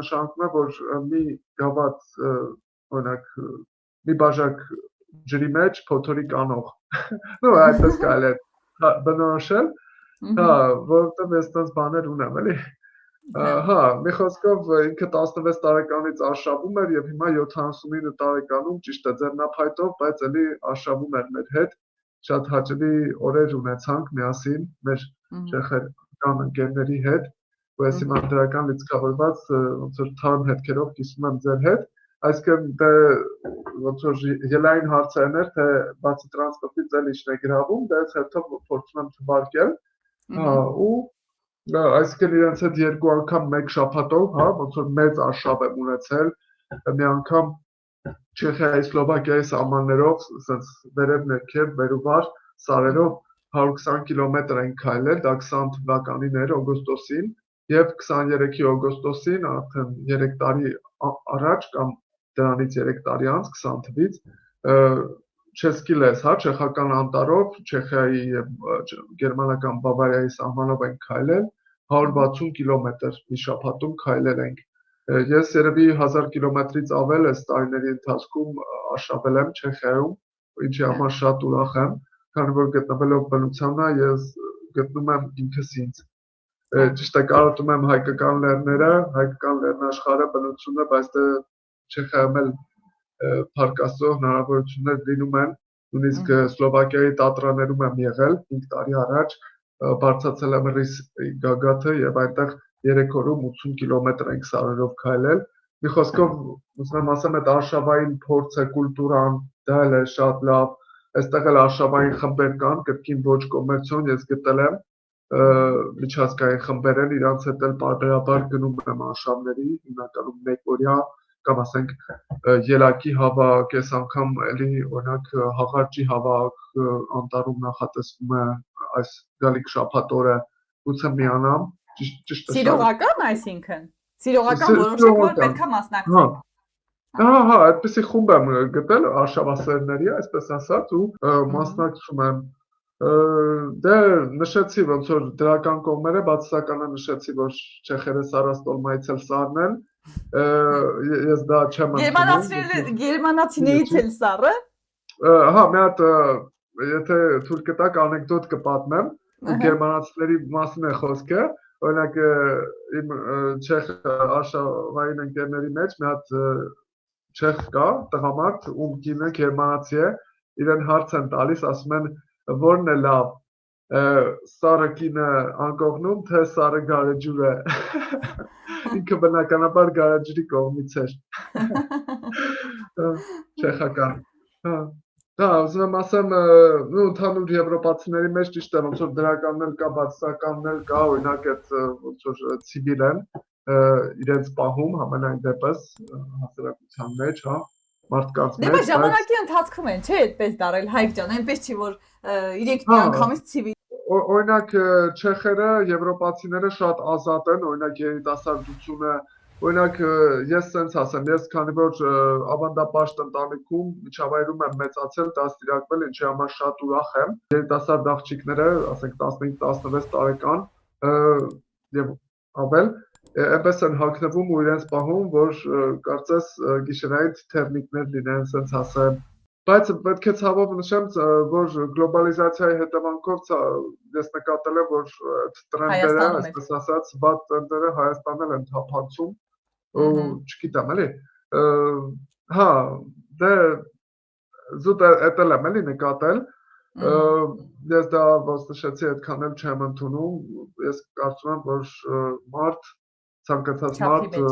նշանակում է, որ մի գավաթ, օրինակ, մի բաժակ ջրի մեջ փոթորիկ անող, նո այդպես կարելի է բնորոշել, հա, որովհետև ես տենց բաներ ունեմ, էլի, հա, մի խոսքով ինքը 16 տարեկանից արշավում էր և հիմա 79 տարեկանում, ճիշտ է ձեռնափայտով, բայց էլի արշավում էր մեր հետ, շատ հաճելի օրեր ունեցանք միասին մեր չեխական ընկերների հետ, ու ես հիմա դրական լիցքավորված ոնց որ թարմ հետքերով կիսում եմ ձեր հետ, այսինքն դե ոնց որ ելային հարցերն էր, թե բացի տրանսպորտից էլ ինչ է գրավում, դա ես հետո փորձում եմ թվարկել, ու այսինքն իրենց հետ երկու անգամ մեկ շաբաթով, հա, ոնց որ մեծ արշավ եմ ունեցել, մի անգամ Չեխիայի, Սլովակիայի սահմաններով, ասենց վերև ներքև, վերուվար, սարերով 120 կիլոմետր են քայլել, դա 20 թվականին էր օգոստոսին, եւ 23-ի օգոստոսին, արդեն 3 տարի առաջ կամ դրանից 3 տարի անց 20 թվից, Չեսկիլես, հա, չեխական անտառով, Չեխիայի եւ գերմանական Բավարիայի սահմանով են քայլել, 160 կիլոմետր մի շաբաթում քայլել ենք։ Ես երևի 1000 կիլոմետրից ավել այս տարիների ընթացքում արշավել եմ Չեխիայում, ինչի համար շատ ուրախ եմ, քանի որ գտնվելով բնությանը ես գտնում եմ ինքս ինձ։ Ճիշտ է, կարոտում եմ հայկական լեռները, հայկական լեռնաշխարհը, բնությունը, բայց դե Չեխիայում էլ փառք Աստծո հնարավորություններ լինում են, նույնիսկ Սլովակիայի Տատրաներում եմ եղել 5 տարի առաջ, բարձրացել եմ Ռիս գագաթը եւ այնտեղ 3 օրում 80 կիլոմետր ենք սարերով քայլել։ Մի խոսքով, ուզում եմ ասեմ, այդ արշավային փորձը, կուլտուրան, դա էլ է շատ լավ։ Այստեղ էլ արշավային խմբեր կան, կրկին ոչ կոմերցիոն, ես գտել եմ միջազգային խմբեր են, իրանց հետ էլ պարբերաբար գնում եմ արշավների, հիմնականում մեկօրյա կամ ասենք ելակի հավաք, այս անգամ էլի օրինակ հաղարջի հավաք անտառում նախատեսվում է այս գալիք շաբաթ օրը, գուցե միանամ, ճիշտ է։ Սիրողական, այսինքն սիրողական որոշեք, որ պետքա մասնակցեք։ Հա, այդպեսի խումբ եմ գտել արշավասերների, այսպես ասած, ու մասնակցում եմ։ Դե նշեցի ոնց որ դրական կողմերը, բացասականը նշեցի, որ չեխերը Սարաստոլմայից էլ սառն են։ Ես դա չեմ ընդունում։ Գերմանացիներից էլ սառը։ Հա, մի հատ եթե թույլ կտաք անեկդոտ կպատմեմ, գերմանացիների մասին է խոսքը, օրինակ իմ չեխ արշավային ընկերների մեջ մի հատ չեխ կա, տղամարդ, ում կինը գերմանացի է, իրեն հարց են տալիս, ասում են, որն է լավ, սառը կինը անկողնում, թե սառը գարեջուր է։ Ինքը բնականաբար գարեջրի կողմից էր։ Չեխական։ Հա, ուզում եմ ասեմ, ընդհանուր եվրոպացիների մեջ ճիշտ է, ոնց որ դրականն էլ կա, բացասականն էլ կա, օրինակ այդ ոնց որ ցիվիլ են իրենց պահում համենայն դեպս հասարակության մեջ, հա, մարդկանց մեջ։ Դե բայց ժամանակի ընթացքում են, չէ՞, այդպես դարել Հայկ ջան, այնպես չի որ իրենք միանգամից ցիվիլ Օրինակ չեխերը, եվրոպացիները շատ ազատ են, օրինակ երիտասարդությունը, օրինակ ես սենց ասեմ, ես քանի որ ավանդապաշտ ընտանիքում միջավայրում եմ մեծացել, դաստիարակվել, ինչի համար շատ ուրախ եմ։ Երիտասարդ աղջիկները, ասենք 15-16 տարեկան եւ ավել, այնպես են հագնվում ու իրենց պահում, որ կարծես գիշերային թերմիկներ լինեն, սենց ասեմ։ Բայց պետք է ցավով նշեմ, որ գլոբալիզացիայի հետևանքով ես նկատել եմ, որ տրենդերը, այսպես ասած, վատ տրենդերը Հայաստանն են թափանցում, ու չգիտեմ, էլի։ Հա, դե զուտ էտել եմ էլի նկատել։ Ես դա ոնց նշեցի, այդքան էլ չեմ ընդունում։ Ես կարծում եմ, որ մարդ, ցանկացած մարդ,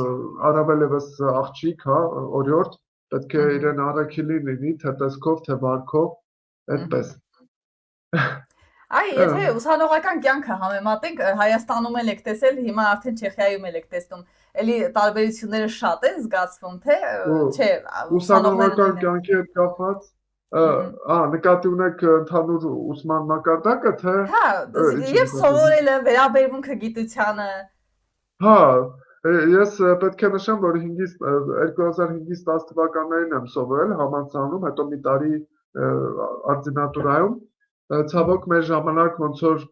առավել եւս աղջիկ, հա, օրիորդ պետք է իրեն առաքիլի լինի, թե տեսքով, թե վարքով, այդպես։ Այ, եթե ուսանողական կյանքը համեմատենք, Հայաստանում էլ եք տեսել, հիմա արդեն Չեխիայում էլ եք տեսնում, էլի տարբերությունները շատ են զգացվում, թե չէ, ուսանողական կյանքի հետ կապված, նկատի ունեք ընդհանուր ուսման մակարդակը, թե Հա, եւ սովորելը, վերաբերմունքը գիտությանը։ Հա, ես պետք է նշեմ, որ 2005-ից 10 թվականներին եմ սովորել համալսարանում, հետո մի տարի արտինատուրայում։ Ցավոք մեր ժամանակ ոնց որ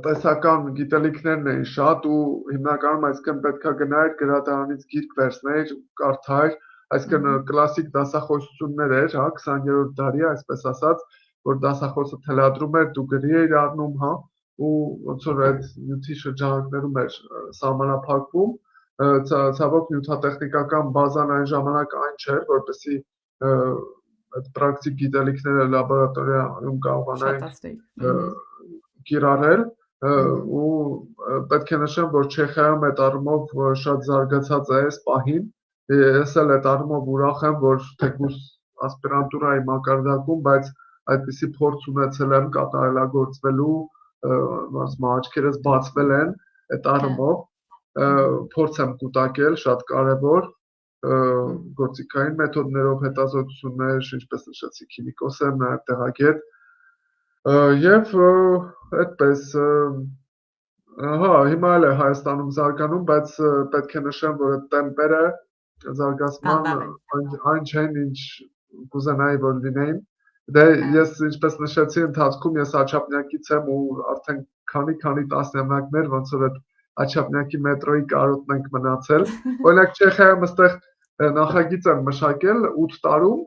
տեսական գիտելիքներն էին շատ ու հիմնականում այսինքն պետքա գնայր գրադարանից գիրք վերցներ, կարդար, այսինքն կլասիկ դասախոսություններ էր, հա, 20-րդ դարի, այսպես ասած, որ դասախոսը թելադրում էր, դու գրի էիր առնում, հա, ու ոնց որ այդ նյութի շրջանակներում էր սահմանափակվում, ցավոք նյութատեխնիկական բազան այն ժամանակ այն չէր, որպեսզի այդ պրակտիկ գիտելիքները լաբորատորիայում կարողանային կիրառել ու պետք է նշեմ, որ Չեխիայում այդ առումով շատ զարգացած է այս պահին։ Ես էլ այդ առումով ուրախ եմ, որ թեկուզ ասպիրանտուրայի մակարդակում, բայց այդպիսի փորձ ունեցել եմ կատարելագործվելու, ասում աչքերս բացվել են այդ առումով, փորձ եմ կուտակել, շատ կարևոր գործիքային մեթոդներով հետազոտություններ, ինչպես նշեցի, քիմիկոս եմ, նաև տեղագետ, եւ այդպես հիմա էլ է Հայաստանում զարգանում, բայց պետք է նշեմ, որ այդ տեմպերը զարգացման այն չեն, ինչ կուզենայի, որ լինեին։ Դե ես ինչպես նշեցի, ընթացքում ես Աչափնյակից եմ ու արդեն քանի տասնամյակներ ոնց որ այդ Աչափնյակի մետրոյի կարոտն ենք մնացել։ Օրինակ Չեխիայում այստեղ նախագիծ են մշակել 8 տարում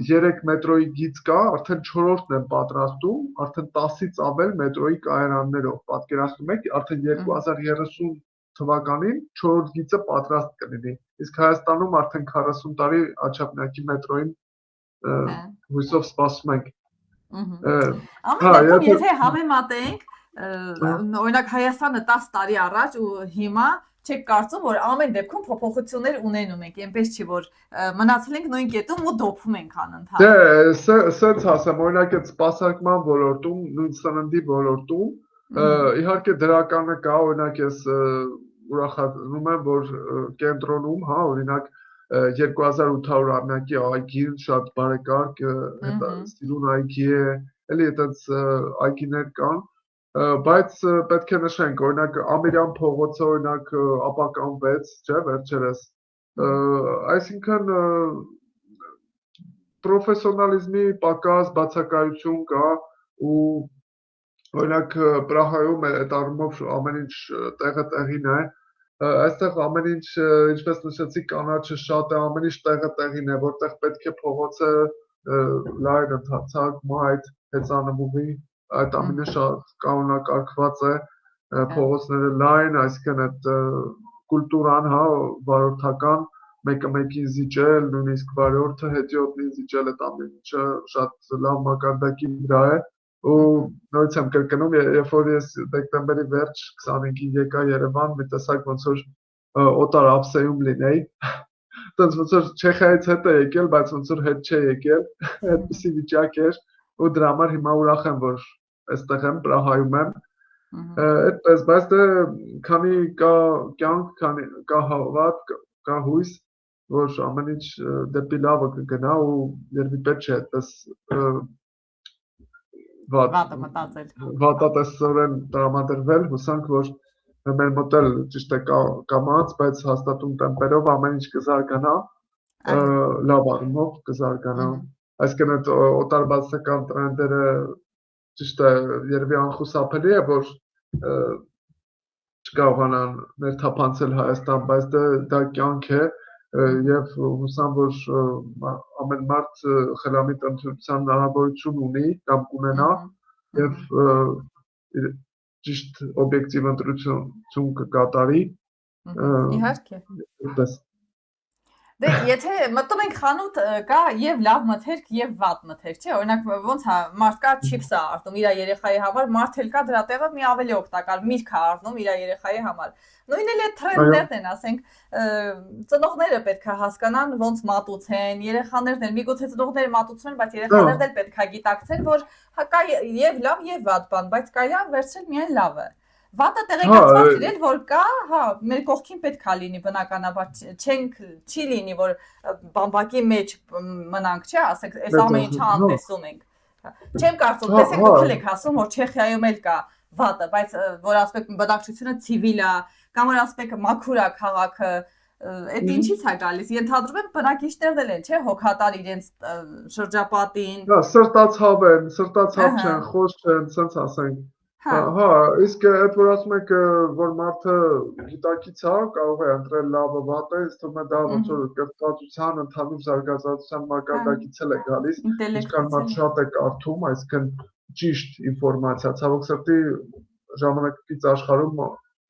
3 մետրոյի գիծ կա, արդեն 4-րդն են պատրաստում, արդեն 10-ից ավել մետրոյի կայարաններով։ Պատկերացնում եք, արդեն 2030 թվականին 4-րդ գիծը պատրաստ կլինի։ Իսկ Հայաստանում արդեն 40 տարի Աչափնյակի մետրոյին հույսով սպասում ենք։ Ամեն դեպքում, եթե համեմատենք, օրինակ Հայաստանը 10 տարի առաջ ու հիմա չեք կարծում, որ ամեն դեպքում փոփոխություններ ունենում ենք, այնպես չի, որ մնացել ենք նույն կետում ու դոփում ենք անընդհատ։ Դե, սենց ասեմ, օրինակ այդ սպասարկման ոլորտում, նույն սննդի ոլորտում, իհարկե դրականը կա, օրինակ ես ուրախանում եմ, որ կենտրոնում, օրինակ 2800-ամյակի այգին շատ բարեկարգ, սիրուն այգի է, էլի այդպես այգիներ կան, բայց պետք է նշենք, օրինակ Ամիրյան փողոցը օրինակ ապականվեց, չէ, վերջերս, այսինքն պրոֆեսիոնալիզմի պակաս բացակայություն կա ու օրինակ Պրահայում այդ առումով ամեն ինչ տեղը տեղին է, այստեղ ամեն ինչ, ինչպես նշեցի, կանաչը շատ է, ամեն ինչ տեղը տեղին է, որտեղ պետք է փողոցը լայն ընդարձակ, մայթ, հեծանվուղի, այդ ամենը շատ կանոնակարգված է, փողոցները լայն, այսինքն այդ կուլտուրան, վարորդական, մեկը մեկին զիջել, նույնիսկ վարորդը հետիոտնին զիջել, այդ ամեն ինչը շատ լավ մակարդակի վրա է, ու նորից եմ կրկնում, երբ որ ես դեկտեմբերի վերջ 25-ին եկա Երևան, մի տեսակ ոնց որ օտար ափսեում լինեի, տենց ոնց որ Չեխիայից հետ է եկել, բայց ոնց որ հետ չէ եկել, այդպիսի վիճակ էր, ու դրա համար հիմա ուրախ եմ, որ այստեղ եմ, Պրահայում եմ, այդպես, բայց դե քանի կա կյանք, քանի կա հավատ, կա հույս, որ ամեն ինչ դեպի լավը կգնա ու երբի պետք չէ այդպես վատատեսորեն տրամադրվել, հուսանք, որ մեր մոտ էլ ճիշտ է կամաց, բայց հաստատուն տեմպերով ամեն ինչ կզարգանա, լավ առումով կզարգանա, այսինքն այդ օտարբացական տրենդերը ճիշտ է, երևի անխուսափելի է, որ չկարողանան ներթափանցել Հայաստան, բայց դա կյանք է եւ հուսամ, որ ամեն մարդ խելամիտ ընտրության հնարավորություն ունի կամ կունենա եւ ճիշտ օբյեկտիվ ընտրություն կկատարի։ Իհարկե։ Դե եթե մտնում ենք խանութ, կա եւ լավ մթերք եւ վատ մթերք, չէ՞, օրինակ ոնց է, մարդ կա չիփս է առնում իր երեխայի համար, մարդ էլ կա դրա տեղը մի ավելի օգտակար միրգ է առնում իր երեխայի համար։ Նույնն էլ է տրենդներն են, ասենք, ծնողները պետք է հասկանան ոնց մատուցեն, երեխաներն էլ, միգուցե ծնողները մատուցեն, բայց երեխաներն էլ պետք է գիտակցեն, որ կա եւ լավ եւ վատ բան, բայց կարելի է վերցնել միայն լավը։ Վատը տեղեկացված լինել, որ կա, մեր կողքին պետք է լինի բնականաբար, չի լինի, որ բամբակի մեջ մնանք, չէ, ասենք, այս ամեն ինչը անտեսում ենք։ Չեմ կարծում, տեսեք դուք եք ասում, որ Չեխիայում էլ կա վատը, բայց որ ասում եք բնակչությունը ցիվիլ է, կամ որ ասում եք մաքուր է քաղաքը, այդ ինչից է գալիս։ Ենթադրում եմ բնակիչներն էլ են, չէ, հոգատար իրենց շրջապատին։ Սրտացավ չեն, խոս չեն, sense ասենք։ Հա, իսկ այդ որ ասում եք, որ մարդը գիտակից է, կարող է ընտրել լավը վատը, ինձ թվում է դա ոնց որ կրթվածության, ընդհանուր զարգացածության մակարդակից էլ է գալիս, ինչքան մարդ շատ է կարդում, այսինքն ճիշտ ինֆորմացիա, ցավոք սրտի ժամանակակից աշխարհում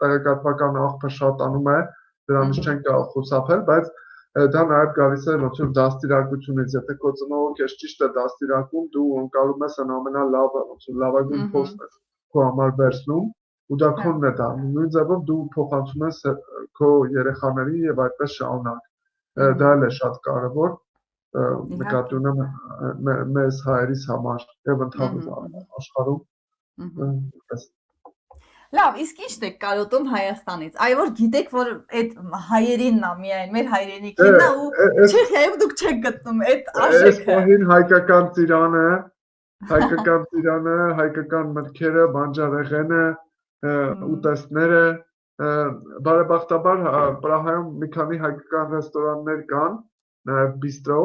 տեղեկատվական աղբը շատանում է, դրանից չեն կարող խուսափել, բայց դա նաև գալիս է ոնց որ դաստիարակությունից, եթե քո ծնողը քեզ ճիշտ է դաստիարակում, դու ընկալում ես այն ամենալավը, ոնց որ լավագույն փոստը քո համար վերցնում, ու դա քոնն է դառնում։ Նույն ձևով դու փոխանցում ես քո երեխաներին եւ այդպես շարունակ։ Դա էլ է շատ կարեւոր նկատի ունեմ մեզ հայերիս համար եւ ընդհանուր աշխարհում։ Լավ, իսկ ի՞նչն եք կարոտում Հայաստանից։ Այ որ գիտեք, որ այդ հայերինն է միայն, մեր հայրենիքինն է ու Չեխիայում դուք չեք գտնում այդ արժեքը։ Այս պահին հայկական ծիրանը, հայկական մտքերը, բանջարեղենը, ուտեստները, բարեբախտաբար Պրահայում մի քանի հայկական ռեստորաններ կան, նաև բիստրո,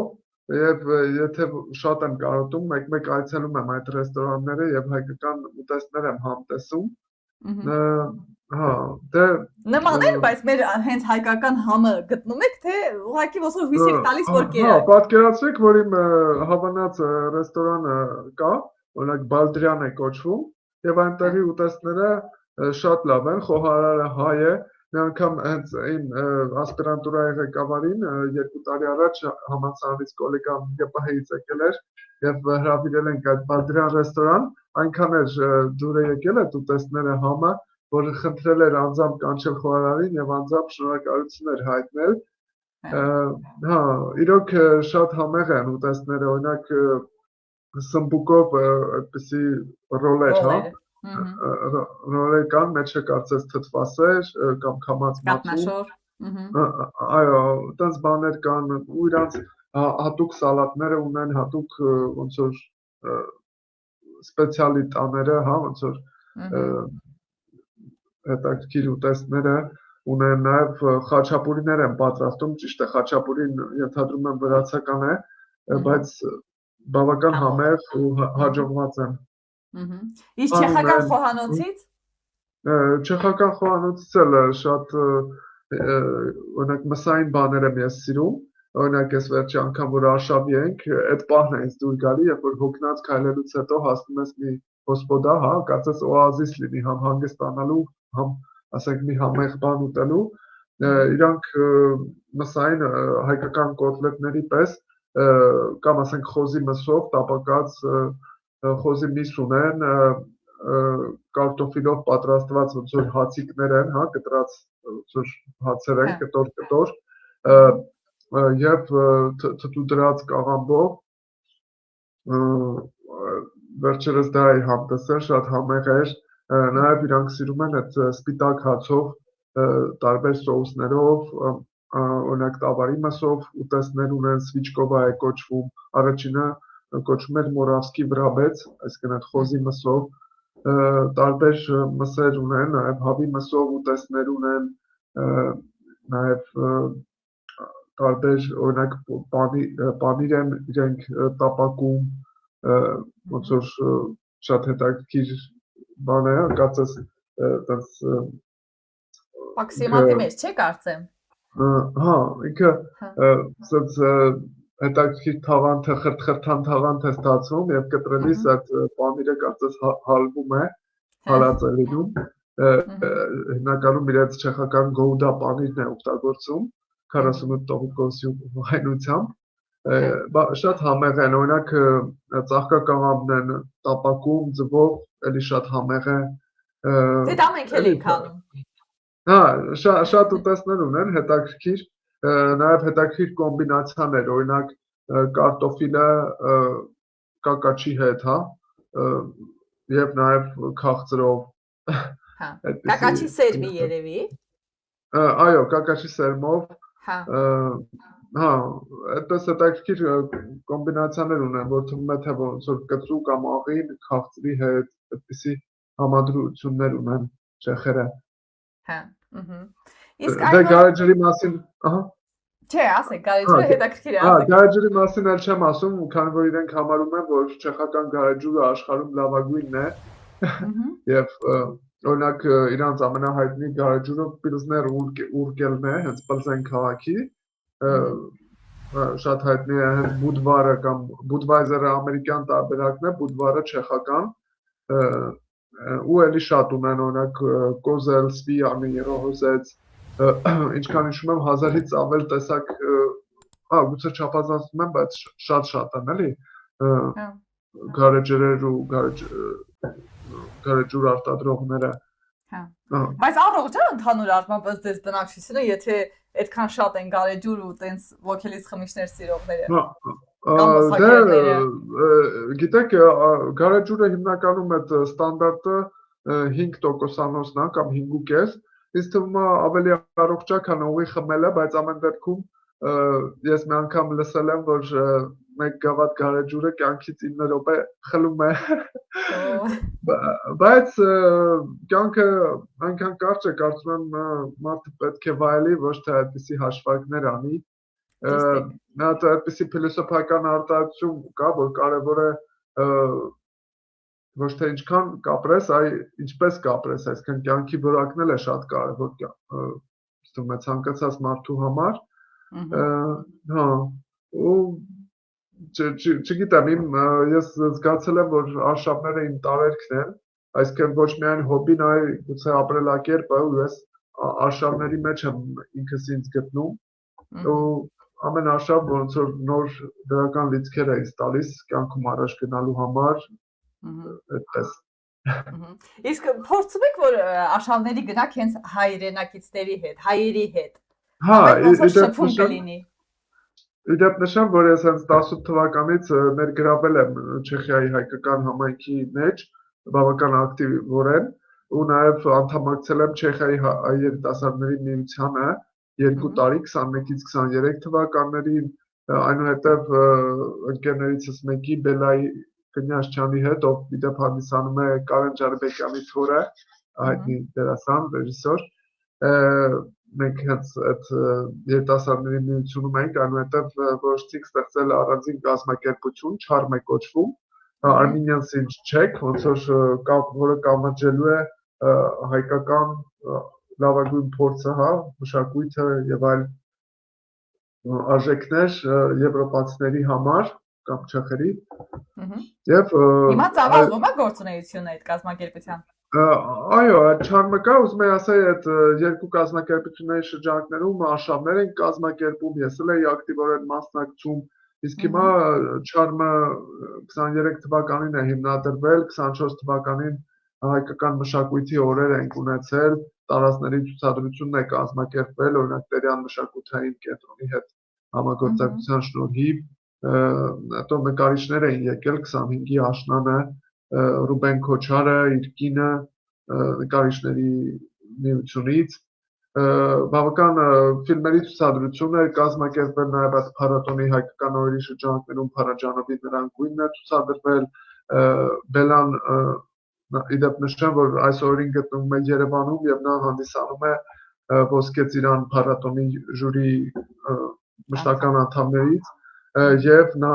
եւ եթե շատ եմ կարոտում, մեկ-մեկ այցելում եմ այդ ռեստորանները եւ հայկական ուտեստներ եմ համտեսում։ Հա, դե նման է, բայց մեր հենց հայկական համը գտնում եք, թե ուղղակի ոնց որ հույս եք տալիս, որ կերակ։ Հա, պատկերացրեք, որ իմ հավանած ռեստորանը կա, օրինակ Բալդրյան է կոչվում, եւ այնտեղի ուտեստները շատ լավ են, խոհարարը հայ է, մի անգամ հենց իմ ասպիրանտուրայի ղեկավարին 2 տարի առաջ համալսարանից գոլեգան ԵՊՀ-ից եկել էր եւ հրավիրել ենք այդ Բալդրյան ռեստորան, այնքան էր դուր եկել այդ ուտեստները համը, որ խնդրել էր անձամբ կանչել խոհարարին եւ անձամբ շնորհակալություններ հայտնել։ Հա, իրոք շատ համեղ են ուտեստները, օրինակ սմբուկով այդպիսի ռոլեր, հա, ռոլեր կան, մեջը կարծես թթվասեր կամ քամած մածու։ Այո, այդպես բաներ կան, ու իրանց հատուկ սալատները ունեն, հատուկ ոնց որ սպեցիալի տաները, հա, ոնց որ հետաքրքիր ուտեստները ունեն, նաև խաչապուրիներ են պատրաստում, ճիշտ է, խաչապուրին ենթադրում եմ վրացական է, բայց բավական համեղ ու հաջողված են։ Իսկ չեխական խոհանոցից? Չեխական խոհանոցից էլ շատ օրինակ մսային բաներ եմ ես սիրում, օրինակ ես վերջի անգամ որ Արշավի ենք, այդ պահն է ինձ դուր գալի, երբ որ հոգնած քայլելուց հետո հասնում ես մի հոսպոդա, հա, կարծես օազիս լինի, համ հանգստանալու, համ ասենք մի համեղ բան ուտելու, իրանք մսային հայկական կոտլետների պես կամ ասենք խոզի մսով տապակած խոզի միս ունեն, կարտոֆիլով պատրաստված ոնց որ հացիկներ են, հա, կտրած ոնց որ հացեր են, կտոր, եւ թթու դրած կաղամբով, վերջերս դա էի համտեսել, շատ համեղ էր, նաև իրանք սիրում են այդ սպիտակ հացով, տարբեր սոուսներով, օրինակ տավարի մսով ուտեստներ ունեն, սվիչկովա է կոչվում, առաջինը կոչվում էր մորավսկի վրաբեց, այսինքն այդ խոզի մսով, տարբեր մսեր ունեն, նաև հավի մսով ուտեստներ ունեն, նաև տարբեր օրինակ պանիր են իրենք տապակում, ոնց որ շատ հետաքրքիր բան է, կարծես այդպես Մաքսիմատի մեջ չէ կարծեմ։ Հա, ինքը ասած հետաքրքիր թաղանթը, խրթխրթան թաղանթ է ստացվում եւ կտրելիս այդ պանիրը կարծես հալվում է, հալած է լինում։ Հիմնականում իրենց չեխական գոուդա պանիրն է օգտագործում 48% վայնությամբ, շատ համեղ են, օրինակ ծաղկակաղամբն են տապակում, ձվով, էլի շատ համեղ է։ Դե դա մենք էլ ենք անում։ Հա, շատ ուտեստներ ունեն, հետաքրքիր, նաև հետաքրքիր կոմբինացիաներ, օրինակ կարտոֆիլը կակաչի հետ, հա, եւ նաև քաղցրով։ Հա, կակաչի սերմի երևի։ Այո, կակաչի սերմով։ Հա, այդպես հետաքրքիր կոմբինացիաներ ունեն, որ թվում է թե ոնց որ կտրու կամ աղին քաղցրի հետ, այդպիսի համադրություններ ունեն չեխերը։ Հա, Իսկ այո, գարեջրի մասին, ահա։ Չէ, ասեք, գարեջուրը հետաքրքիր է, ասեք։ Հա, գարեջրի մասին էլ չեմ ասում, քանի որ իրենք համարում են, որ չեխական գարեջուրը աշխարհում լավագույնն է։ Եվ օրինակ իրանց ամենահայտնի գարեջուրը Պիլզներ Ուրգելն է, հենց Պլզեն քաղաքի, շատ հայտնի է հենց Բուդվարը կամ Բուդվայզերը ամերիկյան տարբերակն է, Բուդվարը չեխական, ու էլի շատ ունեն, օրինակ Կոզել, Սվիանի, Ռոհոզեց, ինչքան հիշում եմ 1000-ից ավել տեսակ գուցե չափազանցնում եմ, բայց շատ են, էլի, Հա։ գարեջրեր ու գարեջուր արտադրողները։ Հա։ Բայց առողջ է ընդհանուր առմամբ ըստ ձեզ բնակչությունը, եթե այդքան շատ են գարեջուր ու տենց ոգելից խմիչքներ սիրողները։ Կամ մսակերները։ Գիտեք, գարեջուրը հիմնականում այդ ստանդարտը 5%-անոցն է կամ 5.5, ինձ թվում է ավելի առողջ է, քան ուղի խմելը, բայց ամեն դեպքում ես մի անգամ լսել եմ, որ մեկ գավաթ գարեջուրը կյանքից 9 րոպե խլում է։ Բայց կյանքը այնքան կարճ է, կարծում եմ մարդը պետք է վայելի, ոչ թե այդպիսի հաշվարկներ անի։ Նա այդպիսի փիլիսոփայական արտահայտություն կա, որ կարևոր է ոչ թե ինչքան կապրես, այլ ինչպես կապրես, այսինքն կյանքի որակն էլ է շատ կարևոր ցանկացած մարդու համար։ Հա, ու չգիտեմ, ես զգացել եմ, որ արշավները իմ տարերքն են, այսինքն ոչ միայն հոբին, այլ գուցե ապրելակերպը, ու ես արշավների մեջ եմ ինքս ինձ գտնում, ու ամեն արշավ ոնց որ նոր դրական լիցքեր է ինձ տալիս կյանքում առաջ գնալու համար, այդպես։ Իսկ փորձում եք, որ արշավների գնաք հենց հայրենակիցների հետ, հայերի հետ։ Հա, շփում կլինի։ Իդեպ նշեմ, որ ես հենց 18 թվականից ներգրավել եմ Չեխիայի հայկական համայնքի մեջ, բավական ակտիվորեն, ու նաև անդամակցել եմ Չեխիայի երիտասարդների միությանը 2 տարի 21-ից 23 թվականներին, այնուհետև ընկերներիցս մեկի Բելայի Կնյաշչյանի հետ, ով իդեպ հանդիսանում է Կարեն Ջարբեկյանի թորը, հայտնի դերասան, ռեժիսոր, մենք հենց այդ երիտասարդների միությունում ենք, այնուհետև որոշեցինք ստեղծել առանձին կազմակերպություն, Չարմ է կոչվում, Armenian Since Czech, ոնց որը կամրջելու է հայկական լավագույն փորձը, հա, մշակույթը եւ այլ արժեքներ եվրոպացիների համար կամ չեխերի։ Եվ հիմա ծավալվում է գործունեությունը այդ կազմակերպության։ Այո, Չարմը կա, ուզում եմ ասել, այդ երկու կազմակերպությունների շրջանակներում արշավներ են կազմակերպում, ես էլ էի ակտիվորեն մասնակցում, իսկ հիմա Չարմը 23 թվականին է հիմնադրվել, 24 թվականին հայկական մշակույթի օրեր ենք ունեցել, տարածքների ցուցադրությունն է կազմակերպվել, օրինակ Տերյան մշակութային կենտրոնի հետ համագործակցության շնորհիվ, հետո նկարիչներ էին եկել 25-ի աշնանը, Ռուբեն Քոչարը, իր կինը նկարիչների միությունից, բավական ֆիլմերի ցուցադրություն էր կազմակերպվել, նաև այդ փառատոնի հայկական օրերի շրջանակներում Փարաջանովի նրան գույնն է ցուցադրվել, Բելան իդեպ նշեմ, որ այս օրին գտնվում է Երևանում եւ նա հանդիսանում է Ոսկե ծիրան փառատոնի ժյուրի մշտական անդամներից եւ նա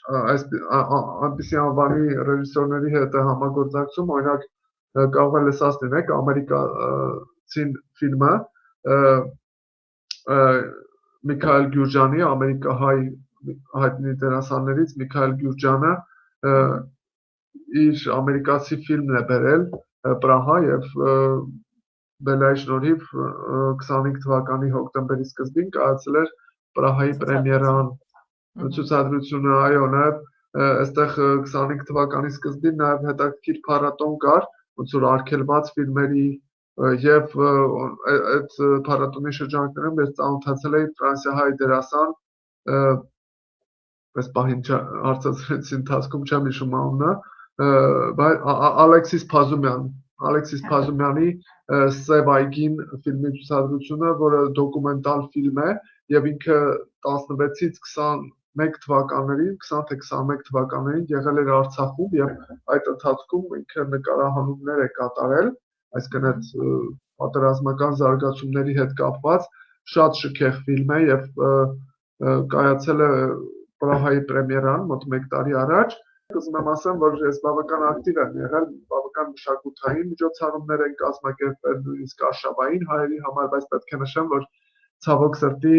այնպիսի անվանի ռեժիսորների հետ է համագործակցում, օրինակ կարող է լսած լինեք ամերիկացին ֆիլմը Միքայել Գյուրջյանի, ամերիկահայ հայտնի դերասաններից Միքայել Գյուրջյանը իր ամերիկացի ֆիլմն է բերել Պրահա եւ Բելայի շնորհիվ 25 թվականի հոկտեմբերի սկզբին կայացել էր Պրահայի պրեմիերան ցուցադրությունը, այո, նաև այստեղ 25 թվականի սկզբին նաև հետաքրքիր փառատոն կար, ոնց որ արգելված ֆիլմերի եւ այդ փառատոնի շրջանակներում ես ծանոթացել էի ֆրանսիահայ դերասան, պես պահին հարցազրույցի ընթացքում չեմ հիշում անունը, Ալեքսիս Փազումյանի Սև այգին ֆիլմի ցուցադրությունը, որը դոկումենտալ ֆիլմ է եւ ինքը 16-ից 21 թվականներին, 20 թե 21 թվականներին եղել էր Արցախում եւ այդ ընթացքում ինքը նկարահանումներ է կատարել, այսինքն այդ պատերազմական զարգացումների հետ կապված շատ շքեղ ֆիլմ է եւ կայացել է Պրահայի պրեմիերան մոտ 1 տարի առաջ։ Ուզում եմ ասեմ, որ ես բավական ակտիվ եմ եղել, բավական մշակութային միջոցառումներ են կազմակերպվել, նույնիսկ արշավային հայերի համար, բայց պետք է նշեմ, որ ցավոք սրտի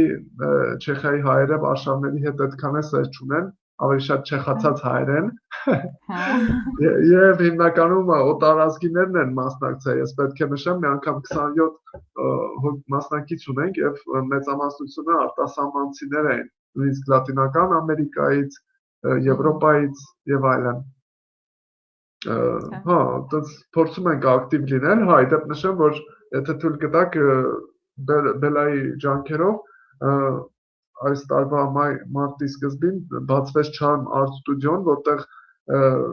Չեխիայի հայերը արշավների հետ այդքան է սեր չունեն, ավելի շատ չեխացած հայերեն։ Եվ հիմնականում օտարազգիներն են մասնակցել, ես պետք է նշեմ, մի անգամ 27 մասնակից ունենք եւ մեծամասնությունը արտասահմանցիներ են, նույնիսկ Լատինական Ամերիկայից, Եվրոպայից եւ այլն։ Հա, դες փորձում ենք ակտիվ լինել, հա, իդեպ նշեմ, որ եթե թույլ կտաք Բելայի ջանքերով այս տարվա մարտի սկզբին բացվեց Charm Art Studio-ն, որտեղ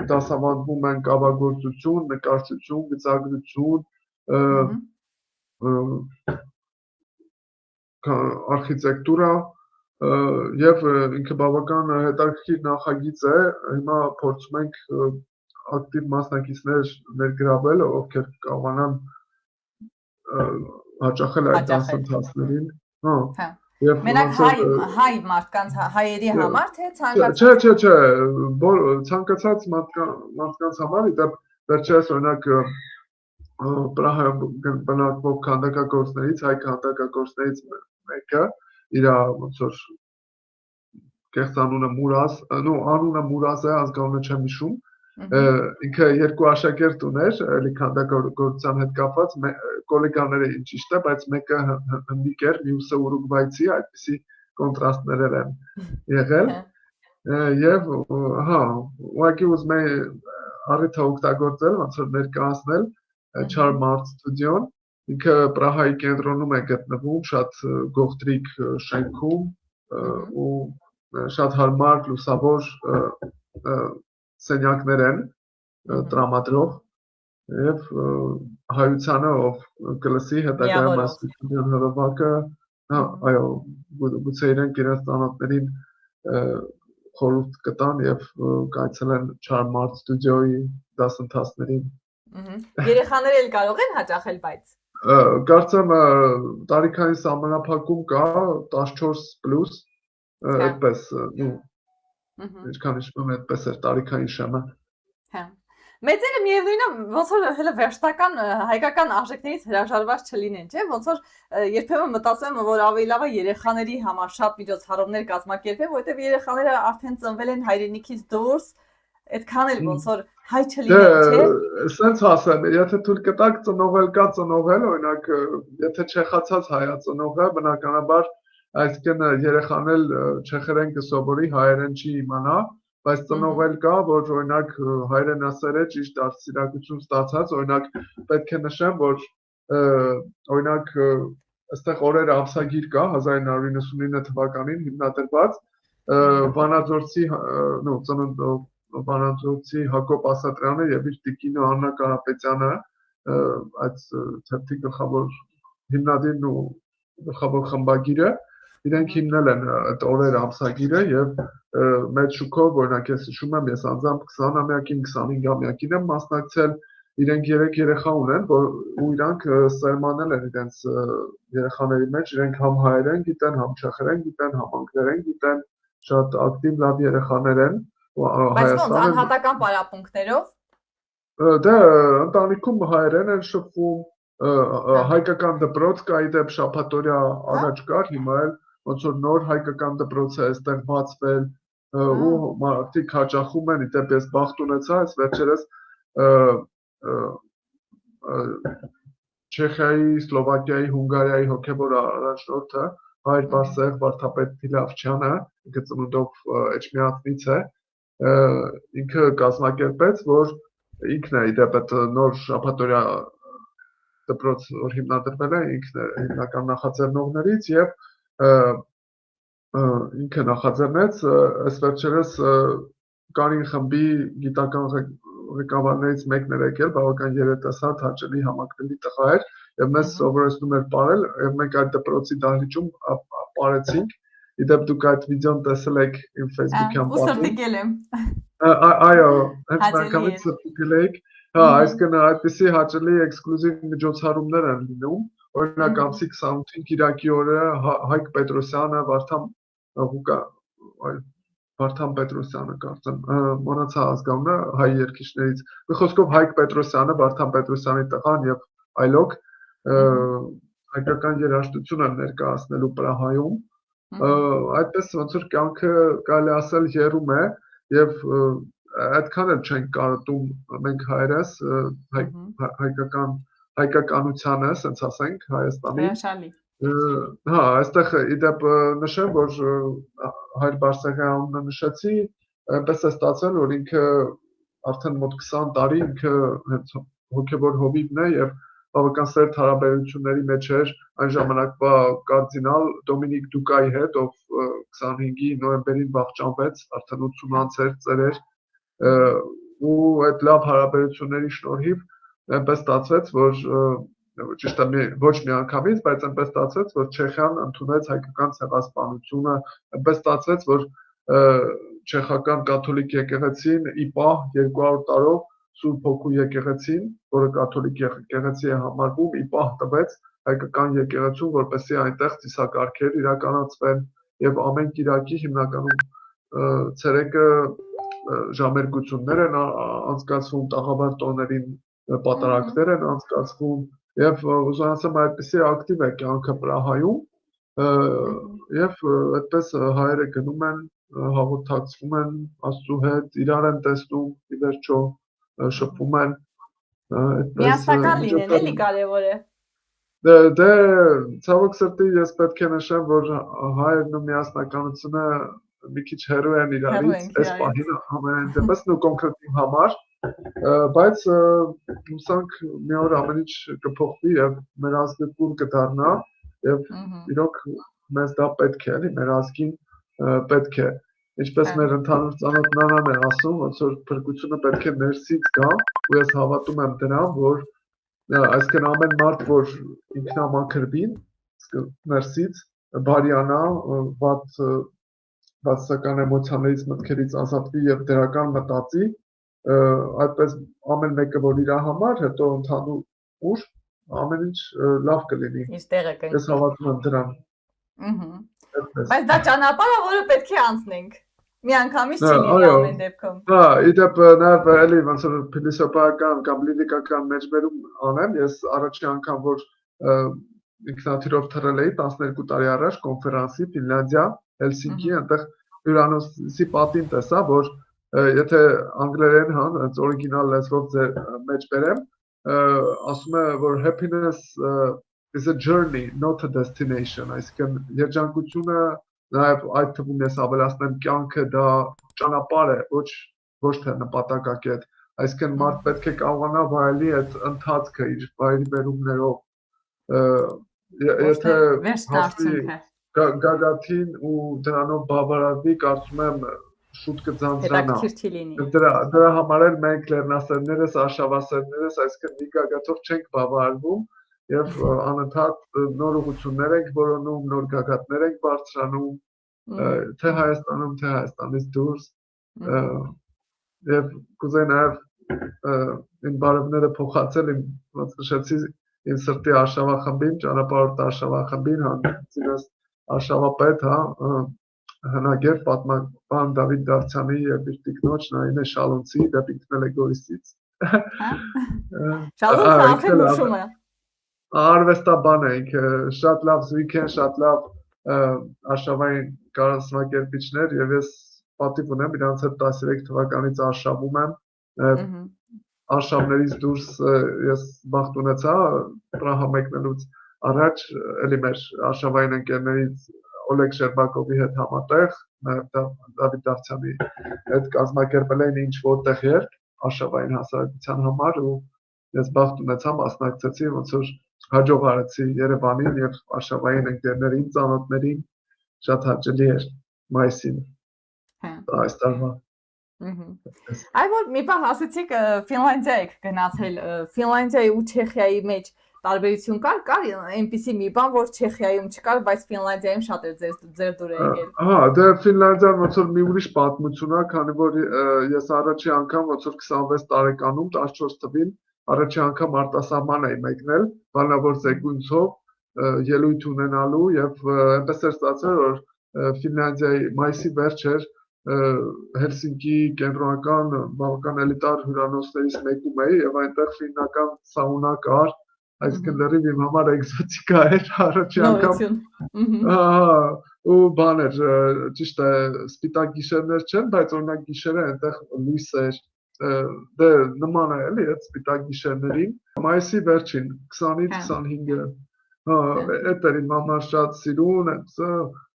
դասավանդվում են կավագործություն, նկարչություն, գծագրություն, արխիտեկտուրա եւ ինքը բավական հետաքրքիր նախագիծ է, հիմա փորձում ենք ակտիվ մասնակիցներ ներգրավել, ովքեր կարողանան հաճախել այդ դասընթացներին, հա։ Մենակ հայ մարդկանց, հայերի համար թե ցանկացած։ Չէ, ցանկացած մարդկանց համար, իդեպ վերջերս օրինակ Պրահայում բնակվող քանդակագործներից, հայ քանդակագործներից մեկը իր ոնց որ կեղծ անունը Մուրազ է, ազգանունը չեմ հիշում, ինքը երկու աշակերտ ուներ, էլի քանդակագործության հետ կապված, կոլեգաներ էին ճիշտ է, բայց մեկը հնդիկ էր, մյուսը ուրուգվայցի, այդպիսի կոնտրաստներ են եղել։ Եվ հա, ուղղակի ուզում էի առիթը օգտագործել, ոնց որ ներկայացնել Charm Art Studio-ն, ինքը Պրահայի կենտրոնում է գտնվում, շատ գողտրիկ շենքում ու շատ հարմար լուսավոր սենյակներ են տրամադրող եւ հայությանը ով կլսի հետագայում այս հրովակը, հա, այո, գուցե իրենք իրենց ծանոթներին խորհուրդ կտան եւ կայցելեն Charm Art Studio-ի դասընթացներին։ Երեխաները էլ կարող են հաճախել, բայց կարծեմ տարիքային սահմանափակում կա 14+, այդպես, ինչքան հիշում եմ, այդպես էր տարիքային շեմը։ Հա։ Մեծերը միևնույնն է, ոնց որ հələ վերջնական հայկական արժեքներից հրաժարված չլինեն, չէ՞, ոնց որ երբեմն մտածում եմ, որ ավելի լավ է երեխաների համար շատ միջոցառումներ կազմակերպել, որովհետև երեխաները արդեն ծնվել են հայրենիքից դուրս, այդքան էլ ոնց որ հայ չլինեն, չէ՞։ Սենց ասեմ, եթե թույլ կտաք ծնողել կա ծնողել, օրինակ, եթե չեխացած հայա ծնողը, բնականաբար այսինքն երեխան էլ չեխերեն կսովորի, հայերեն չի իմանա, բայց ծնողել կա, որ օրինակ հայրենասեր է, ճիշտ դաստիարակություն ստացած, օրինակ պետք է նշեմ, որ օրինակ այստեղ օրեր ամսագիր կա 1999 թվականին հիմնադրված Վանաձորցի Հակոբ Ասատրյանը եւ իր տիկինը Աննա Կարապետյանը, այդ թերթի գլխավոր հիմնադիրն ու գլխավոր խմբագիրը, իրենք հիմնել են այդ օրեր ամսագիրը եւ մեծ շուկով, օրինակ ես հիշում եմ, ես անձամբ 20-ամյակին, 25-ամյակին եմ մասնակցել, իրենք 3 երեխա ունեն, ու իրանք սերմանել են իրենց երեխաների մեջ, իրենք համ հայերեն գիտեն, համ չեխերեն գիտեն, համ անգլերեն գիտեն, շատ ակտիվ լավ երեխաներ են։ Բայց ոնց անհատական պարապմունքներով։ Դե ընտանիքում հայերեն են շփվում, հայկական դպրոց կա, իդեպ շաբաթօրյա առաջ կար, հիմա էլ ոնց որ նոր հայկական դպրոց է այստեղ բացվել ու մարդիկ հաճախում են, իդեպ ես բախտ ունեցա, այս վերջերս Չեխիայի, Սլովակիայի, Հունգարիայի հոգևոր առաջնորդը հայր Վարսեղ վարդապետ Փիլավչյանը, ինքը ծնունդով Էջմիածնից է, ինքը կազմակերպեց, որ ինքն է իդեպ այդ նոր շաբաթօրյա դպրոց որ հիմնադրվել է, ինքն է հիմնական նախաձեռնողներից եւ ինքը նախաձեռնեց, այս վերջերս Կարին խմբի գիտական ղեկավարներից մեկն էր եկել, բավական երիտասարդ հաճելի համակրելի տղա էր եւ մեզ սովորեցնում էր պարել եւ մենք այդ դպրոցի դահլիճում պարեցինք, իդեպ դուք այդ վիդեոն տեսել եք իմ Facebook-յան պատում։ Ու սրտիկել եմ։ Այո, հենց անգամից սրտիկել եք։ Հա, այսինքն այդպիսի հաճելի էքսկլյուզիվ միջոցառումներ են լինում, օրինակ ամսի 28-ին Կիրակի օրը Հայկ Պետրոսյանը, Վարդան Պետրոսյանը կարծեմ, մոռացա ազգանունը հայ երգիչներից։ Մի խոսքով Հայկ Պետրոսյանը, Վարդան Պետրոսյանի տղան եւ այլոք հայկական երաժշտություն են ներկայացնելու Պրահայում Այդպես ոնց որ կյանքը կարելի ասել եռում է եւ այդքան էլ չենք կարոտում մենք հայերս հայկականությանը, ասենց ասենք, Հայաստանի։ Հրաշալի։ Հա, այստեղ իդեպ նշեմ, որ Հայր Բարսեղյանն նշեցի, այնպես է ստացվել, որ ինքը արդեն մոտ 20 տարի ինքը հենց հոգևոր հովիվն է եւ բավական սերտ հարաբերությունների մեջ էր այն ժամանակվա կարդինալ Դոմինիկ Դուկայի հետ, ով 25-ի նոյեմբերին վախճանվեց, արդեն 80 անց էր ծերեր, ու այդ լավ հարաբերությունների շնորհիվ այնպես ստացվեց, որ ճիշտ է ոչ մի անգամից, բայց այնպես ստացվեց, որ Չեխիան ընդունեց հայկական ցեղասպանությունը, այնպես ստացվեց, որ չեխական կաթոլիկ եկեղեցին ի պահ 200 տարով Սուրբ Հոգու եկեղեցին, որը կաթոլիկ եկեղեցի է համարվում, ի պահ տվեց հայկական եկեղեցուն, որպեսզի այնտեղ ծիսակարգեր իրականացվեն եւ ամեն կիրակի հիմնականում ցերեկը ժամերգություններ են անցկացվում, տաղավար տոներին պատարակներ են անցկացվում եւ ուզում ասեմ այդպեսի ակտիվ է կյանքը Պրահայում եւ այդպես հայերը գնում են հաղորդակցվում են Աստծո հետ, իրար են տեսնում, ի վերջո շփվում են այդպես միասնական լինեն, էլի կարևոր է։ Դե ցավոք սրտի ես պետք է նշեմ, որ հայերն ու միասնականությունը մի քիչ հեռու են իրարից, այս պահին ամենայն դեպս ու կոնկրետ իմ համար, բայց հուսանք մի օր ամեն ինչ կփոխվի եւ մեր ազգը կուր կդառնա եւ իրոք մեզ դա պետք է, էլի մեր ազգին պետք է։ Ինչպես մեր ընդհանուր ծանոթ Նանան է ասում, ոնց որ փրկությունը պետք է ներսից գա, ու ես հավատում եմ դրան, որ այսինքն ամեն մարդ, որ ինքնամաքրվի ներսից, բարյանա, վատսական էմոցիաներից, մտքերից ազատվի եւ դրական մտածի, այդպես ամեն մեկը որ իր համար, հետո ընդհանուր ամեն ինչ լավ կլինի։ Ես հավատում եմ դրան։ Բայց դա ճանապարհը, որը պետք է անցնենք։ Միանգամից չի լինի ամեն դեպքում։ Հա, իդեպ նաև էլի ոնց որ փիլիսոփայական կամ լիրիկական մեջբերում անեմ, ես առաջին անգամ որ ինքնաթիռով թռել էի 12 տարի առաջ կոնֆերանսի Ֆինլանդիա, Հելսինկի, այնտեղ հյուրանոցի պատին տեսա, որ եթե անգլերեն հա, այս օրիգինալ լեզվով մեջբերեմ, ասում է, որ happiness is a journey, not a destination, այսինքն երջանկությունը նաև այդ թվում ես ավելացնեմ կյանքը դա ճանապարհ է, ոչ թե նպատակակետ, այսինքն մարդ պետք է կարողանա վայելի այդ ընթացքը իր վայրի վերումներով, եթե գագաթին ու դրանով բավարարվի, կարծում եմ շուտ կձանձրանա։ Դրա համար էլ մենք լեռնասերներս, արշավասերներս, այսինքն մի գագաթով չենք բավարարվում եւ անընդհատ նոր ուղղություններ ենք որոնում, նոր գագաթներ ենք բարձրանում, թե Հայաստանում, թե Հայաստանից դուրս, եւ կուզեի նաեւ իմ բարևները փոխացել իմ ոնց նշեցի իմ սրտի արշավախմբին, ճանապարհորդ արշավախմբին, հանձնած արշավապետ, հա, հնագեր պատմաբան Դավիթ Դավթյանի եւ իր տիկնոջ Նայինե Շալոնցի, դա ինքն է Գորիսից։ Շալոնցը արդեն ուշում է։ Արվեստաբան է ինքը, շատ լավ զույգ են, շատ լավ արշավային կազմակերպիչներ եւ ես պատիվ ունեմ իրանց հետ 13 թվականից արշավում եմ արշավներից դուրս ես բախտ ունեցա Պրահա մեկնելուց առաջ էլի մեր արշավային ընկերներից Օլեգ Շերբակովի հետ համատեղ Դավիթ Դավթյանի հետ կազմակերպել էին ինչ որտեղ երթ արշավային հասարակության համար ու ես բախտ ունեցա մասնակցեցի ոնց որ հաջող արեցի Երևանին եւ արշավային ընկերներին, ծանոթներին շատ հաճելի էր մայիսին։ Այս տարվա։ Այ որ մի բան ասացիք Ֆինլանդիա եք գնացել, Ֆինլանդիայի ու Չեխիայի մեջ տարբերություն կար այնպիսի մի բան, որ Չեխիայում չկար, բայց Ֆինլանդիայում շատ էր ձեր դուր եկել։ Հա, դե Ֆինլանդիան ոնց որ մի ուրիշ պատմություն է, քանի որ ես առաջի անգամ ոնց որ 26 տարեկանում 14 թվին առաջի անգամ արտասահման էի մեկնել, բանավոր զեկույցով ելույթ ունենալու եւ այնպես էր ստացվել, որ Ֆինլանդիայի մայիսի վերջ էր Հելսինկի կենտրոնական բավական էլիտար հյուրանոցներից մեկում էի եւ այնտեղ ֆիննական սաունա կար, այսինքն լրիվ իմ համար էկզոտիկա էր առաջի անգամ։ Հա, ու բաներ ճիշտ է սպիտակ գիշերներ չեն, բայց օրինակ գիշերը այնտեղ լույս էր դե նման է էլի այդ սպիտակ գիշերներին մայիսի վերջին 20-ից 25-ը հա այդ էր իմ համար շատ սիրուն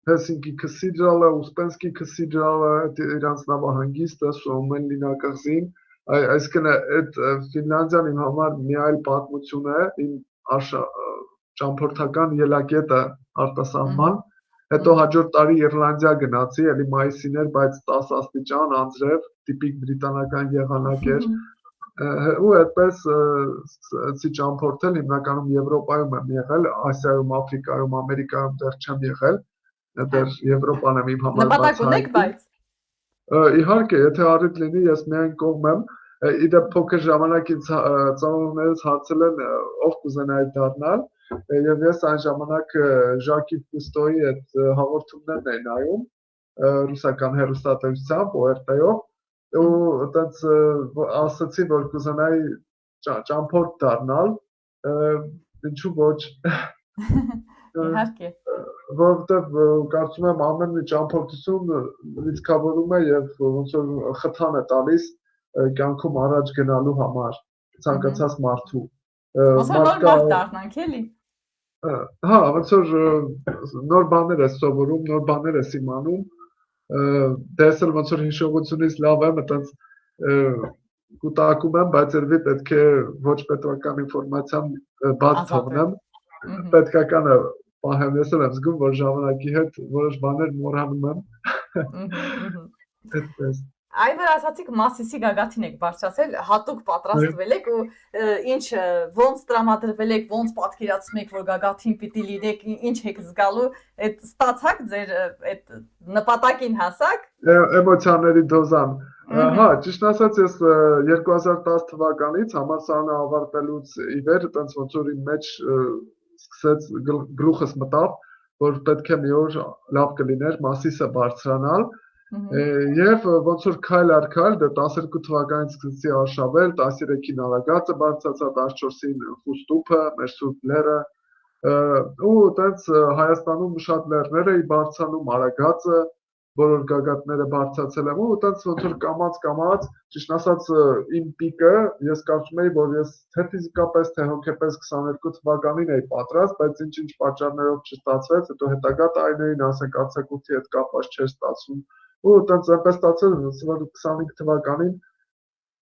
Հեսինկի քսիդրալը, Ուսպենսկի քսիդրալը, իրանց նավահանգիստը, Շոմենլինա կղզին, այսինքն այդ Ֆինլանդիան իմ համար մի այլ պատմություն է, իմ ճամփորդական ելակետը արտասահման, հետո հաջորդ տարի Իռլանդիա գնացի, էլի մայիսին էր, բայց 10 աստիճան անձրև, տիպիկ բրիտանական եղանակ էր, ու այդպես ցի ճամփորդել հիմնականում Եվրոպայում եմ եղել, Ասիայում, Աֆրիկայում, Ամերիկայում դեռ չեմ եղել, դեռ Եվրոպան եմ իմ համար նպատակ ունեք բայց իհարկե, եթե առիթ լինի, ես միայն կողմ եմ, իդեպ փոքր ժամանակից ծանոթներս հարցել են ով կուզենայի դառնալ, եւ ես այն ժամանակ Ժակի Կուստոյի այդ հաղորդումներն էի նայում ռուսական հեռուստատեսությամբ ORT-ով ու այդպես ասացի, որ կուզենայի ճամփորդ դառնալ, ինչու ոչ իհարկե որովհետև կարծում եմ ամեն մի ճամփորդություն ռիսկավորում է եւ ոնց որ խթան է տալիս կյանքում առաջ գնալու համար ցանկացած մարդու ոնց որ նոր մարդ դառնանք էլի հա ոնց որ նոր բաներ ես սովորում նոր բաներ ես իմանում դες էլ ոնց որ հիշողությունից լավ եմ այտենց կուտակում եմ բայց երբի պետք է ոչ պետական ինֆորմացիան բաց թողնեմ պետքականը պահեմ ես եմ զգում որ ժամանակի հետ որոշ բաներ մոռանում եմ այդպես Այն որ ասացիք Մասիսի գագաթին եք բարձրացել, հատուկ պատրաստվել եք ու ինչ ոնց տրամադրվել եք, ոնց պատկերացնում եք, որ գագաթին պիտի լինեք, ինչ եք զգալու, այդ ստացաք ձեր այդ նպատակին հասաք։ Էմոցիաների դոզան։ Հա, ճիշտ ասած ես 2010 թվականից համալսարանը ավարտելուց ի վեր, այտենց ոնց որ իմ մեջ սկսեց գլուխս մտավ, որ պետք է մի օր լավ կլիներ Մասիսը բարձրանալ Եվ ոնց որ քայլ առ քայլ դե 12 թվականից սկսեցի արշավել, 13-ին Արագածը բարձրացա, 14-ին Խուստուփը, մեր Սուրբ Լեռը, ու այդպես Հայաստանում շատ լեռներ էի բարձրանում, Արագածը, բոլոր գագաթները բարձրացել եմ, ու այդպես ոնց որ կամած, ճիշտ ասած իմ պիկը, ես կարծում էի, որ ես թե ֆիզիկապես, թե հոգեպես 22 թվականին էի պատրաստ, բայց ինչ-ինչ պատճառներով չստացվեց, հետո հետագա տարիներին ասենք արձակուրդի հետ կապված չէր ստացվում ու այդպես այնպես ստացել, որ 25 թվականին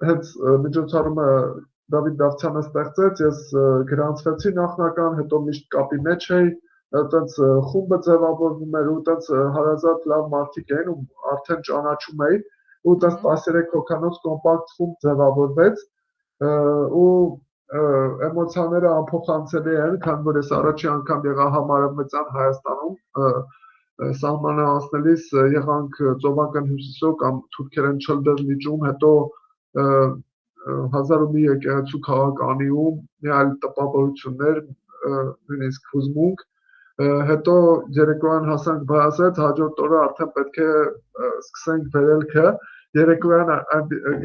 հենց միջոցառումը Դավիթ Դավթյանը ստեղծեց, ես գրանցվեցի նախնական, հետո միշտ կապի մեջ էի, այդպես խումբը ձևավորվում էր ու այդպես հարազատ լավ մարդիկ էին ու արդեն ճանաչում էի ու այդպես 13 հոգանոց կոմպակտ խումբ ձևավորվեց ու էմոցիաները անփոխանցելի են, քանի որ ես առաջի անգամ եղա համարամծան Հայաստանում սահմանը անցնելիս եղանք ծովական հյուսիսով կամ թուրքերեն չլդր լիճում, հետո 1000 մի եկեղեցու քաղաք Անիում, մի այլ տպավորություններ, նույնիսկ հուզմունք, հետո երեկոյան հասանք Բայազետ, հաջորդ օրը արդեն պետք է սկսենք վերելքը, երեկոյան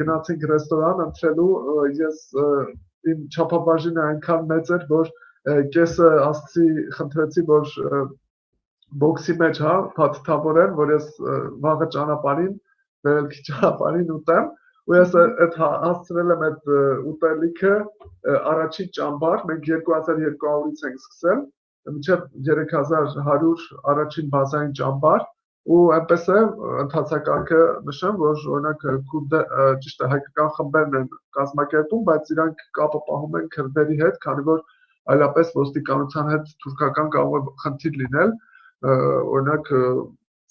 գնացինք ռեստորան ընթրելու, ես իմ չափաբաժինը այնքան մեծ էր, որ կեսը ասացի, խնդրեցի, որ բոքսի մեջ, հա, փաթթավորեն, որ ես վաղը ճանապարհին, վերելքի ճանապարհին ուտեմ, ու ես այդ հասցրել եմ այդ ուտելիքը առաջին ճամբար, մենք 2200-ից ենք սկսել, մինչև 3100 առաջին բազային ճամբար, ու այնպես է ընթացակարգը նշեմ, որ օրինակ ճիշտ է հայկական խմբերն են կազմակերպում, բայց իրանք կապը պահում են քրդերի հետ, քանի որ այլապես ոստիկանության հետ թուրքական կարող է խնդիր լինել օրինակ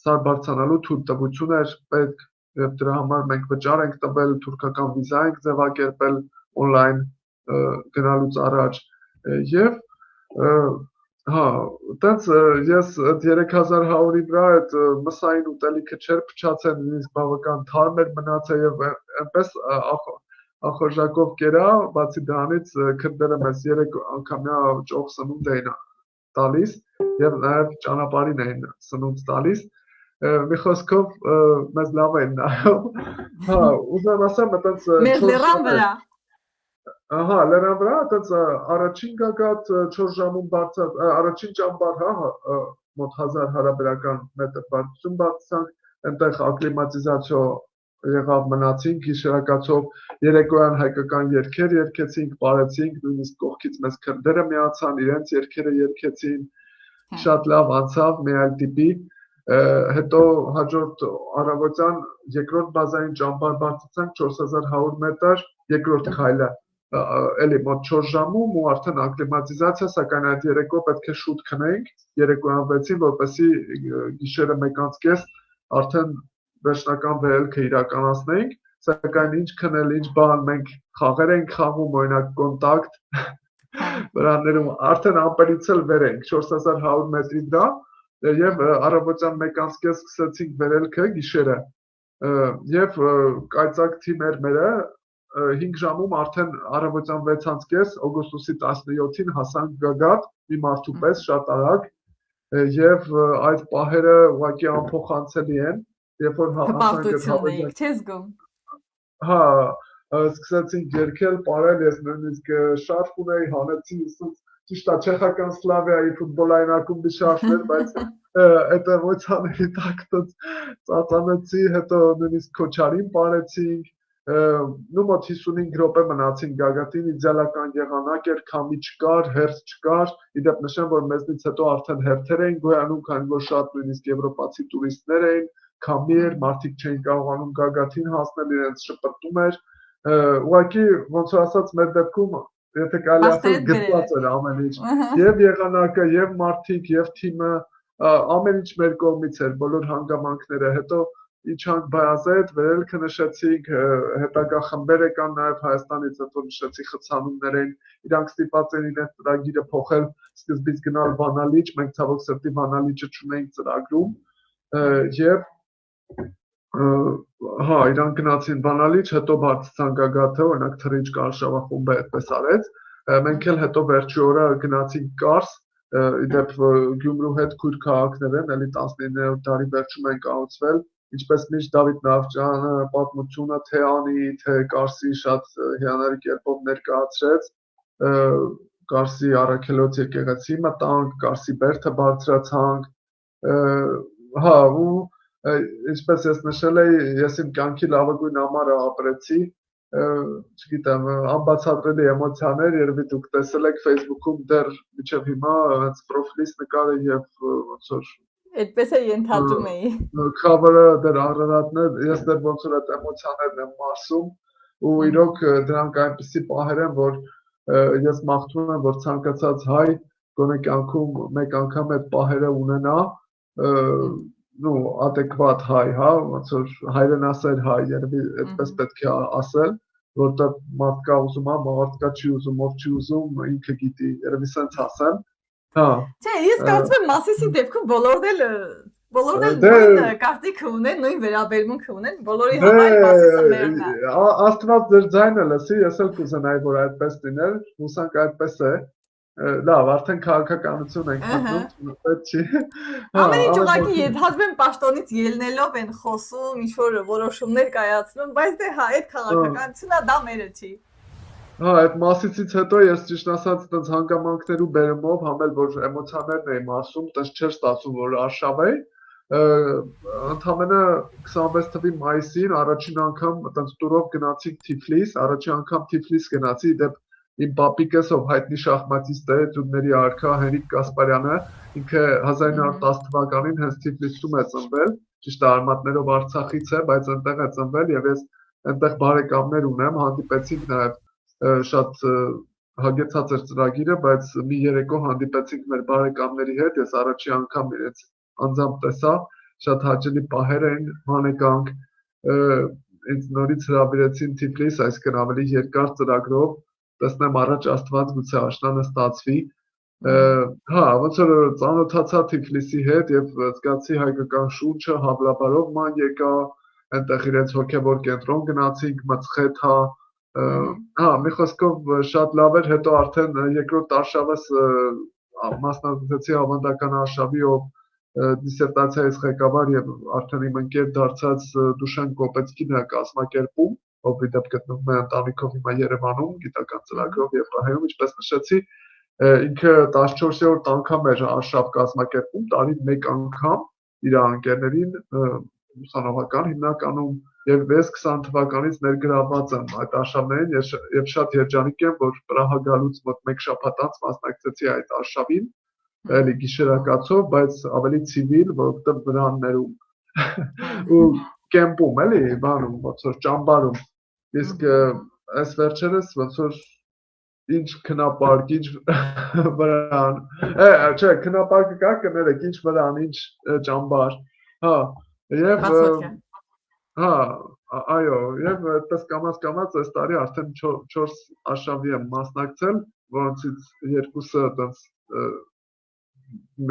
սար բարձրանալու թույլտվություն էր պետք եւ դրա համար մենք վճար ենք տվել թուրքական վիզա ենք ձևակերպել on-line գնալուց առաջ եւ հա այդպես ես այդ 3100-ի վրա այդ մսային ուտելիքը չէր փչացել նույնիսկ բավական թարմ էր մնացել եւ այնպես ախորժակով կերա բացի դրանից քրդերը մեզ 3 անգամյա ճոխ սնունդ էին տալիս եւ նաեւ ճանապարհին էին սնունդ տալիս մի խոսքով մեզ լավ էին նայում հա ուզում ասեմ այտենց մեր լեռան վրա ահա լեռան վրա այտենց առաջին գագաթ 4 ժամում բարձր առաջին ճամբար հա մոտ 1000 հարաբերական մետր բարձրություն բարձրանք, այնտեղ ակլիմատիզացիա եղավ, մնացինք գիշերակացով, երեկոյան հայկական երգեր երգեցինք, բարեցինք, նույնիսկ կողքից մեզ քրդերը միացան, իրենց երգերը երգեցին, շատ լավ անցավ, մի այլ տիպի, հետո հաջորդ առավոտյան երկրորդ բազային ճամբար բարձրացանք 4100 մետր, երկրորդ քայլը էլի մոտ 4 ժամում ու արդեն ակլիմատիզացիա, սակայն այդ երեկո պետք է շուտ քնենք, երեկոյան 6-ին, որպեսզի գիշերը 1:30 արդեն վերջնական վերելքը իրականացնենք, սակայն ինչ քնել, ինչ բան, մենք խաղեր ենք խաղում, օրինակ կոնտակտ վրաներում, արդեն ամպերից էլ վեր ենք, 4100 մետրի վրա, եւ առավոտյան 1:30 սկսեցինք վերելքը գիշերը, եւ կայծակ թիմեր մերը 5 ժամում արդեն առավոտյան 6:30 օգոստոսի 17-ին հասանք Գագաթ, մի մարդու պես շատ արագ, եւ այդ պահերը ուղղակի անփոխանցելի են, երբ որ հասանք այդ հավելյալ, չես զգում։ Հա, սկսեցինք երգել, պարել, ես նույնիսկ շարֆ ունեի, հանեցի, ճիշտ է, չեխական Սլավիայի ֆուտբոլային ակումբի շարֆն էր, բայց այդ էմոցիաների տակ ծածանեցի, հետո նույնիսկ քոչարին պարեցինք, նու մոտ 55 րոպե մնացին Գագաթին, իդեալական եղանակ էր, քամի չկար, հերթ չկար, իդեպ նշեմ, որ մեզնից հետո արդեն հերթեր էին գոյանում, քանի որ շատ նույնիսկ եվրոպացի տուրիստներ էին, քամի էր, մարդիկ չէին կարողանում Գագաթին հասնել, իրենց շպրտում էր, ուղղակի ոնց որ ասած մեր դեպքում, եթե կարելի ասել գծված էր ամեն ինչ, եւ եղանակը, եւ մարդիկ, եւ թիմը, ամեն ինչ մեր կողմից էր, բոլոր հանգամանքները, հետո իջանք Բայազեդ, վերելքը նշեցինք, հետագա խմբեր եկան նաև Հայաստանից, հետո նշեցի խցանումներ էին, իրանք ստիպված էին իրենց ծրագիրը փոխել, սկզբից գնալ Վանալիճ, մենք ցավոք սրտի Վանալիճը չունեինք ծրագրում, եւ հա, իրանք գնացին Վանալիճ, հետո բարձրացան Գագաթը, օրինակ Թռիչք արշավախումբը այդպես արեց, մենք էլ հետո վերջի օրը գնացինք Կարս, իդեպ Գյումրու հետ քույր քաղաքներ են, էլի 19-րդ դարի վերջում են կառուցվել, ինչպես միշտ Դավիթ Նավճյանը պատմությունը թե անի, թե Կարսի շատ հիանալի կերպով ներկայացրեց, Կարսի Առաքելոց եկեղեցի մտանք, Կարսի բերդը բարձրացանք, հա, ու ինչպես ես նշել էի, ես իմ կյանքի լավագույն ամառը ապրեցի, չգիտեմ, անբացատրելի էմոցիաներ, երևի դուք տեսել եք Facebook-ում դեռ մինչև հիմա հենց պրոֆիլից նկարը եւ ոնց որ Այդպես է ենթադրում էի։ Cover-ը դեռ Արարատն է, ես դեռ ոնց որ այդ էմոցիաներն եմ մարսում ու իրոք դրանք այնպիսի պահեր են, որ ես մաղթում եմ, որ ցանկացած հայ գոնե կյանքում մեկ անգամ այդ պահերը ունենա, նու adekvat հայ, հա, ոնց որ հայրենասեր հայ, երևի այդպես պետք է ասել, որտեղ մարդկա ուզում է, մարդկա չի ուզում, ով չի ուզում, ինքը գիտի, երևի սենց ասեմ, հա։ Չէ, ես կարծում եմ Մասիսի դեպքում բոլորն էլ նույն կարծիքը ունեն, նույն վերաբերմունքը ունեն, բոլորի համար Մասիսը մերն է։ Աստված ձեր ձայնը լսի, ես էլ կուզենայի, որ այդպես լիներ, հուսանք այդպես է։ Լավ, արդեն քաղաքականություն ենք մտնում, պետք չի։ Ամեն ինչ ուղղակի եթազմ են պաշտոնից ելնելով են խոսում, ինչ որ որոշումներ կայացնում, բայց դե հա, այդ քաղաքականությունն դա մերը չի։ Հա, այդ Մասիսից հետո ես ճիշտ ասած այդպես հանգամանքներու բերումով համել որ էմոցիաներն էի մարսում, այդպես չէր ստացվում որ արշավ էի։ Ընդամենը 26 թվականի մայիսին առաջին անգամ այդպես տուրով գնացինք Թիֆլիս, առաջին անգամ Թիֆլիս գնացի, դեպ իմ պապիկս ով հայտնի շախմատիստ է, Ձուկների արքա Հենրիկ Կասպարյանը, ինքը 1910 թվականին հենց Թիֆլիսում է ծնվել, ճիշտ է արմատներով Արցախից է, բայց այնտեղ է ծնվել եւ ես այնտեղ բարեկամներ ունեմ, հանդիպեցինք նաեւ շատ հագեցած էր ծրագիրը, բայց մի երեկո հանդիպեցինք մեր բարեկամների հետ, ես առաջի անգամ իրենց անձամբ տեսա, շատ հաճելի պահեր էին, հանեկանք, ինձ նորից հրավիրեցին Թիֆլիս, այսինքն ավելի երկար ծրագրով, տեսնեմ առաջ Աստված գուցե աշնանը ստացվի, հա, ոնց որ ծանոթացա Թիֆլիսի հետ եւ զգացի հայկական շունչը, Հավլաբարով ման եկա, այնտեղ իրենց հոգեվոր կենտրոն գնացինք, Մծխեթա, հա, մի խոսքով շատ լավ էր, հետո արդեն երկրորդ արշավս մասնագիտեցի ավանդական արշավի, ով դիսերտացիայից ղեկավար եւ արդեն իմ ընկեր դարձած Դուշան Կոպեցկին է կազմակերպում, ով իդեպ գտնվում է ընտանիքով հիմա Երևանում, գիտական ծրագրով Եվրահայում, ինչպես նշեցի, ինքը 14-րդ անգամ էր արշավ կազմակերպում, տարին մեկ անգամ իր ընկերներին ուսանողական հիմնականում եւ 20 թվականից ներգրաված եմ այդ արշավներին եւ շատ երջանիկ եմ, որ Պրահա գալուց մոտ 1 շաբաթ անց մասնակցեցի այդ արշավին, էլի գիշերակացով, բայց ավելի ցիվիլ, որովհետեւ վրաններում ու կեմպում էլի, բանում, ոնց որ ճամբարում, իսկ այս վերջերս ոնց որ ինչ քնապարկ, ինչ վրան, չէ, քնապարկը կա կներեք, ինչ վրան, ինչ ճամբար, հա, եւ հա, այո, եւ այդպես կամած այս տարի արդեն 4 արշավի եմ մասնակցել, որոնցից 2-ը այդպես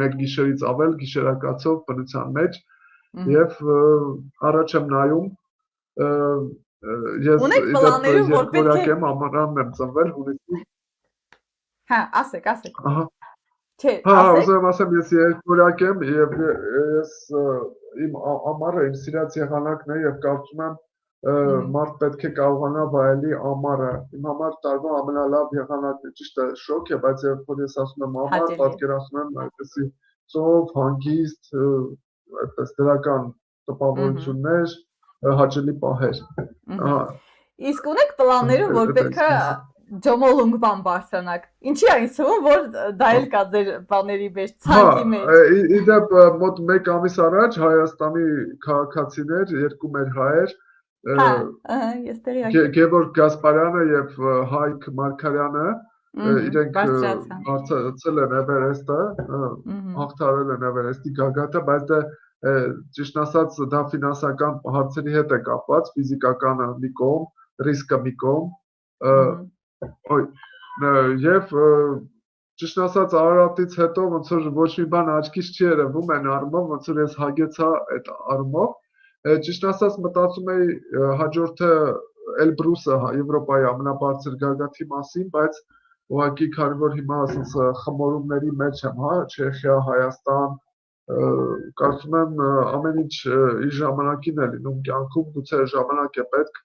մեկ գիշերից ավել գիշերակացով բնության մեջ եւ առաջ եմ նայում ես որպեսզի եմ ամառանն եմ ծնվել հունիսի հա ասեք ահա չէ հա ուզում ասեմ ես երկորակ եմ եւ ես իմ ամառը իմ սիրած եղանակն է եւ կարծում եմ մարդ պետք է կարողանա վայելի ամառը իմ համար տարվա ամենալավ եղանակն է ճիշտ է շոկ է բայց երբ որ ես ասում եմ ամառ պատկերացնում եմ այդպեսի ծով հանգիստ այդպես դրական տպավորություններ հաճելի պահեր իսկ ունեք պլաններում որ պետք է Ջոմոլունգ բան բարձրանաք ինչի է ինձ թվում որ դա էլ կա ձեր բաների մեջ ցանկի մեջ իդեպ մոտ 1 ամիս առաջ Հայաստանի քաղաքացիներ երկու մեր հայեր ես տեղյակ եմ Գևորգ Գասպարյանը եւ Հայկ Մարգարյանը իրենք բարձրացել են Էվերեստը հաղթարել են Էվերեստի գագաթը բայց դա ճիշտ ասած դա ֆինանսական հարցերի հետ է կապված ֆիզիկականը մի կողմ ռիսկը մի կողմ եւ ճիշտ ասած Արարատից հետո ոնց որ ոչ մի բան աչքից չի երևում այն առումով ոնց որ ես հագեցա այդ առումով ճիշտ ասած մտածում էի հաջորդը Էլբրուսը Եվրոպայի ամենաբարձր գագաթի մասին բայց ուղղակի քանի որ հիմա ասես խմորումների մեջ եմ հա Չեխիա Հայաստան կարծում եմ ամեն ինչ իր ժամանակին է լինում կյանքում գուցե ժամանակ է պետք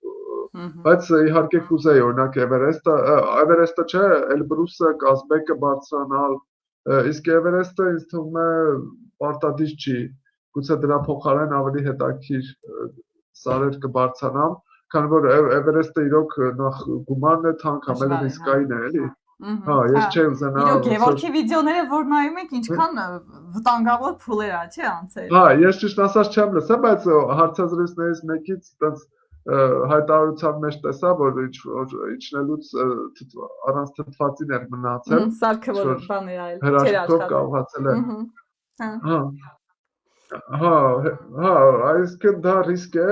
բայց իհարկե կուզեի օրինակ Էվերեստը չէ Էլբրուսը Կազբեկը բարձրանալ իսկ Էվերեստը ինձ թվում է պարտադիր չի գուցե դրա փոխարեն ավելի հետաքրքիր սարեր կբարձրանամ քանի որ Էվերեստը իրոք նախ գումարն է թանկ ամենը ռիսկային է էլի հա ես չեմ ուզենա իրոք Գևորգի վիդեոները որ նայում եք ինչքան վտանգավոր փուլեր է չէ անցել հա ես ճիշտ ասած չեմ լսել բայց հարցազրույցներից մեկից այդպես հայտարարության մեջ տեսա որ իջնելուց առանց թթվածին էր մնացել սարքը որ բան էր այլ չէր աշխատել կարողացել է հա այսինքն դա ռիսկ է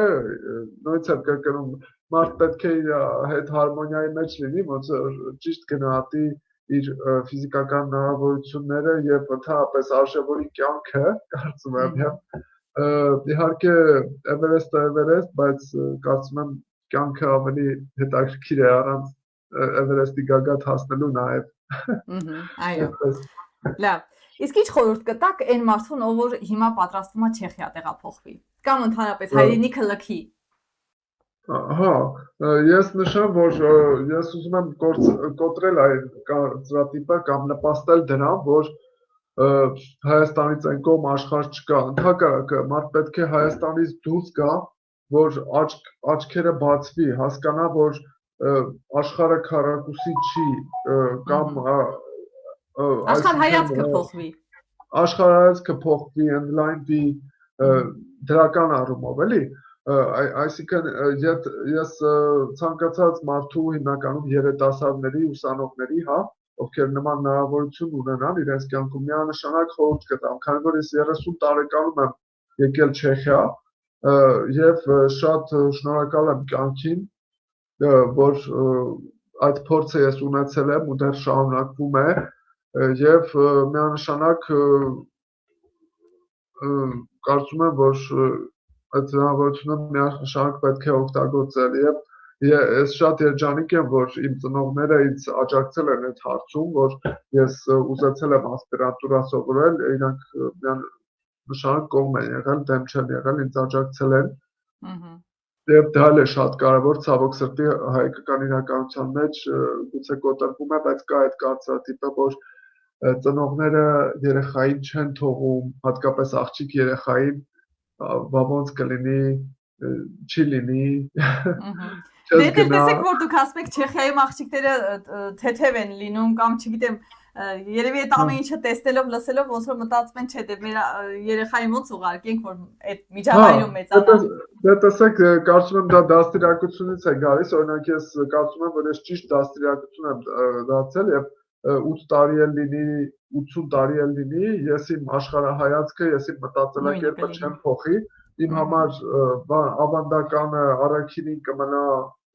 նույնց է կրկնում մարդ պետք է իր հետ հարմոնիայի մեջ լինի ոնց ճիշտ գնահատի իր ֆիզիկական հնարավորությունները եւ ընդհանրապես արժևորի կյանքը կարծում եմ իհարկե Էվերեստը Էվերեստ, բայց կարծում եմ կյանքը ավելի հետաքրքիր է առանց Էվերեստի գագաթ հասնելու նաև։ Այո։ Լավ։ Իսկ ինչ խորհուրդ կտաք այն մարդուն, ով որ հիմա պատրաստվում է Չեխիա տեղափոխվի, կամ ընդհանրապես հայրենիքը լքի։ Հա, ես նշեմ, որ ես ուզում եմ կոտրել այդ կարծրատիպը կամ նպաստել դրան, որ Հայաստանից այն կողմ աշխարհ չկա, ընդհակառակը մարդ պետք է Հայաստանից դուրս գա, որ աչքերը բացվի, հասկանա, որ աշխարհը քառակուսի չի կամ աշխարհայացքը փոխվի, աշխարհայացքը փոխվի, ընդլայնվի դրական առումով, էլի, այսինքն ես ցանկացած մարդու հիմնականում երիտասարդների, ուսանողների, հա ովքեր նման հնարավորություն ունենան իրենց կյանքում միանշանակ խորհուրդ կտամ, քանի որ ես 30 տարեկանում եմ եկել Չեխիա եւ շատ շնորհակալ եմ կյանքին, որ այդ փորձը ես ունեցել եմ ու դեռ շարունակվում է եւ միանշանակ կարծում եմ, որ այդ հնարավորությունը միանշանակ պետք է օգտագործել եւ ես շատ երջանիկ եմ, որ իմ ծնողները ինձ աջակցել են այդ հարցում, որ ես ուզեցել եմ ասպիրանտուրա սովորել, իրանք նշանակ կողմ են եղել, դեմ չեն եղել, ինձ աջակցել են։ Եվ դա էլ է շատ կարևոր, ցավոք սրտի հայկական իրականության մեջ գուցե կոտրվում է, բայց կա այդ կարծրատիպը, որ ծնողները երեխային չեն թողում, հատկապես աղջիկ երեխային, ոնց կլինի, չի լինի, Դե տեսեք, որ դուք ասում եք Չեխիայում աղջիկները թեթև են լինում կամ չգիտեմ, երևի այդ ամեն ինչը տեսնելով, լսելով ոնց որ մտածում են, չէ, դե մեր երեխային ոնց ուղարկենք, որ այդ միջավայրում մեծանա։ Դե տեսեք, կարծում եմ դա դաստիարակությունից է գալիս, օրինակ ես կարծում եմ, որ ես ճիշտ դաստիարակություն եմ դարձել եւ 8 տարի էլ լինի, 80 տարի էլ լինի, ես իմ աշխարհայացքը, ես իմ մտածելակերպը չեմ փոխի, իմ համար ավանդականը առաքինին կմնա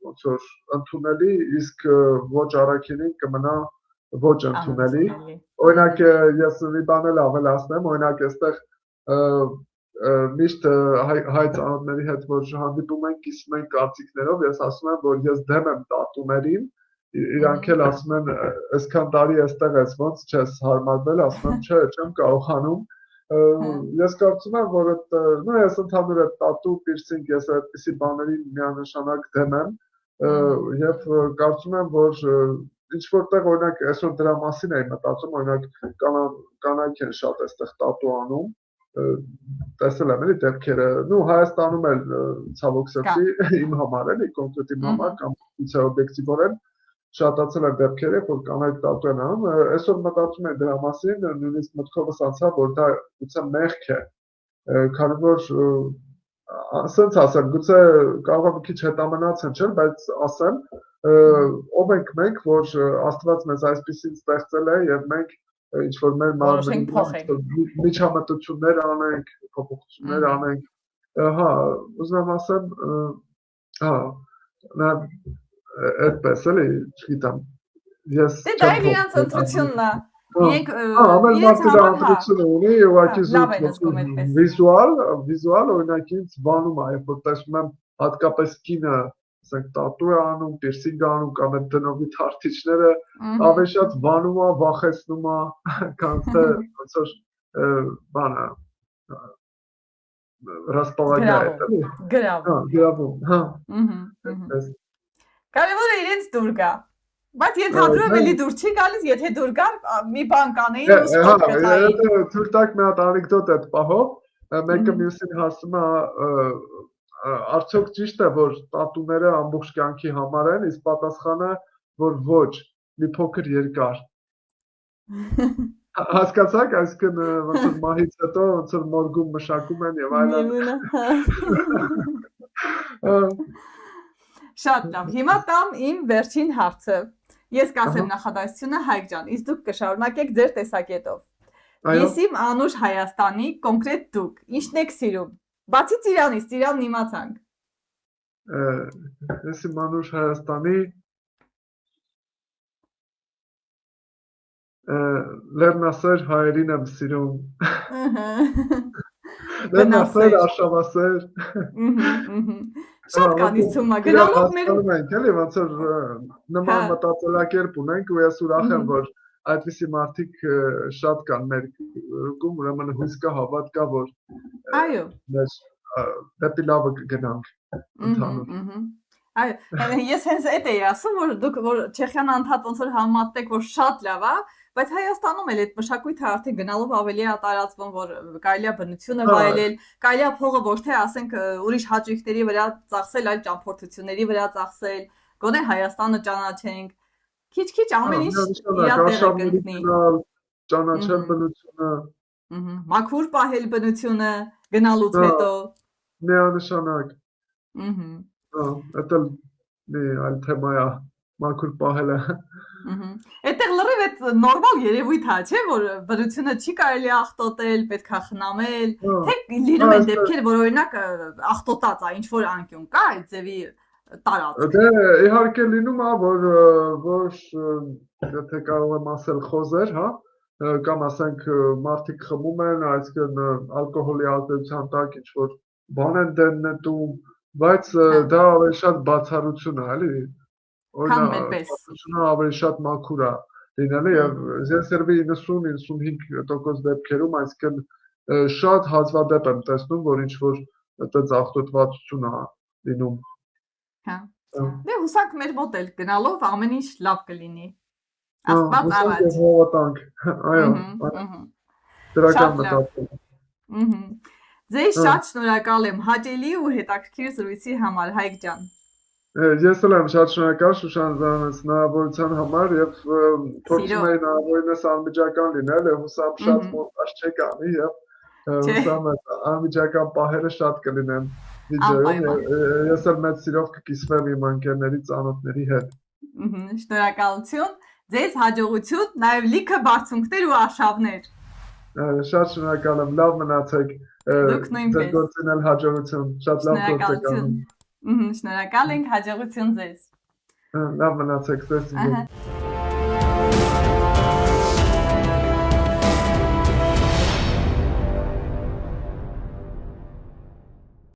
ոնց որ ընդունելի, իսկ ոչ առաքինին կմնա ոչ ընդունելի։ Օրինակ ես մի բան էլ ավելացնեմ, օրինակ այստեղ միշտ հայ ծանոթների հետ որ հանդիպում ենք, կիսում ենք կարծիքներով, ես ասում եմ, որ ես դեմ եմ տատուներին, իրանք էլ ասում են, այսքան տարի այստեղ ես, ոնց չես հարմարվել, ասում եմ, չէ, չեմ կարողանում։ Ես կարծում եմ, որ ես ընդհանուր այդ տատու, պիրսինգ, ես այդպիսի բաներին միանշանակ դեմ եմ եւ կարծում եմ, որ ինչ որտեղ օրինակ այսօր դրա մասին եմ մտածում, օրինակ կանայք են շատ այստեղ տատու անում, տեսել եմ էլի դեպքերը, Հայաստանում էլ ցավոք սրտի իմ համար էլի, կոնկրետ իմ համար կամ իցե օբյեկտիվորեն շատացել են դեպքերը, որ կանայք տատու են անում, այսօր մտածում եմ դրա մասին, նույնիսկ մտքովս անցավ, որ դա գուցե մեղք է, քանի որ ասենց ասեմ, գուցե կարող է մի քիչ հետամնաց հնչել, բայց ասեմ, ով ենք մենք, որ Աստված մեզ այսպիսին ստեղծել է եւ մենք ինչ որ մեր մարմնի միջամտություններ անենք, փոփոխություններ անենք, հա, ուզում եմ ասեմ, հա, այդպես էլի, չգիտեմ, ես Դե դա իրանց ընտրությունն է, ամեն մարդը դա ընտրությունը ունի, ուղղակի վիզուալ, օրինակ ինձ բանում է, երբ որ տեսնում եմ հատկապես կինը, ասենք տատու է անում, պիրսինգ է անում կամ այդ դնովի թարթիչները, ավելի շատ վանում է, վախեցնում է, քան թե ոնց որ բանը располагает, էլի։ Գրավում, հա։ Կարևորը իրենց դուր գա։ Բայց ենթադրում եմ էլի դուր չի գալիս, եթե դուր գար, մի բան կանեին ու ստոպ կտային։ Թույլ տաք մի հատ անեկդոտ այդ պահով, մեկը մյուսին հարցում է, արդյոք ճիշտ է, որ տատուները ամբողջ կյանքի համար են, իսկ պատասխանը, որ ոչ, մի փոքր երկար։ Հասկացաք, այսինքն ոնց որ մահից հետո ոնց որ մորգում մշակում են եւ այլն։ Շատ լավ։ Հիմա տամ իմ վերջին հարցը։ Ես կասեմ նախադասությունը Հայկ ջան, իսկ դուք կշարունակեք ձեր տեսակետով։ Ես իմ անուշ Հայաստանի, կոնկրետ դուք, ինչն եք սիրում։ Բացի Ծիրանից, Ծիրանն իմացանք։ Ես իմ անուշ Հայաստանի լեռնասեր հայերին եմ սիրում։ Լեռնասեր, արշավասեր։ Շատ կանից թվում է, գնալով մեր ենք էլի, ոնց որ նման մտածելակերպ ունենք ու ես ուրախ եմ, որ այդպիսի մարդիկ շատ կան մեր գում, ուրեմն հույս կա, հավատ կա, որ այո, դեպի լավը գնանք ընդհանուր։ Այո, ես հենց այդ էի ասում, որ դուք որ Չեխիան անդադ ոնց որ համատեք, որ շատ լավ է, բայց Հայաստանում էլ այդ մշակույթը արդեն գնալով ավելի է տարածվում, որ կարելի է բնությունը վայելել, կարելի է փողը ոչ թե ասենք ուրիշ հաճույքների վրա ծախսել, այլ ճամփորդությունների վրա ծախսել, գոնե Հայաստանը ճանաչենք, քիչ-քիչ ամեն ինչ իր տեղը կընկնի, ճանաչել բնությունը, մաքուր պահել բնությունը գնալուց հետո, միանշանակ, դա մի այլ թեմա է, մաքուր պահելը։ Այդտեղ լրիվ այդ նորմալ երևույթ է, չէ, որ բնությունը չի կարելի աղտոտել, պետք է խնամել, թե լինում են դեպքեր, որ օրինակ աղտոտած է, ինչ որ անկյուն կա այդ ձևի տարածք։ Դե իհարկե լինում է, որ եթե կարող եմ ասել խոզեր, հա, կամ ասենք մարդիկ խմում են, այսինքն ալկոհոլի ազդեցության տակ ինչ որ բան են դեննետում, բայց դա ավելի շատ բացառություն է, էլի։ Օրինակ, ավելի շատ մաքուր է լինելու եւ ես երբի 90-95% դեպքերում, այսինքն շատ հազվադեպ եմ տեսնում, որ ինչ որ այդպես աղտոտվածություն է լինում։ Հա։ Դե հուսանք մեր մոտ էլ գնալով ամեն ինչ լավ կլինի։ Աստված առաջ։ Հավատանք, այո, դրական մտածում։ Ձեզ շատ շնորհակալ եմ հաճելի ու հետաքրքիր զրույցի համար, Հայկ ջան։ Ես էլ եմ շատ շնորհակալ Շուշան Զանից հնարավորության համար եւ փորձում եի հնարավորինս անմիջական լինել եւ հուսամ շատ մոնտաժ չեք անի եւ հուսամ անմիջական պահերը շատ կլինեն վիդեոյում ես էլ մեծ սիրով կկիսվեմ իմ ընկերների ծանոթների հետ։ Շնորհակալություն, ձեզ հաջողություն, նաեւ լիքը բարձունքներ ու արշավներ։ Շատ շնորհակալ եմ, լավ մնացեք։ Դուք նույնպես։ Ձեր գործին էլ հաջողություն, շատ լավ գործ եք անում։ Շնորհակալ ենք, հաջողություն ձեզ։ Լավ մնացեք, ձեզ։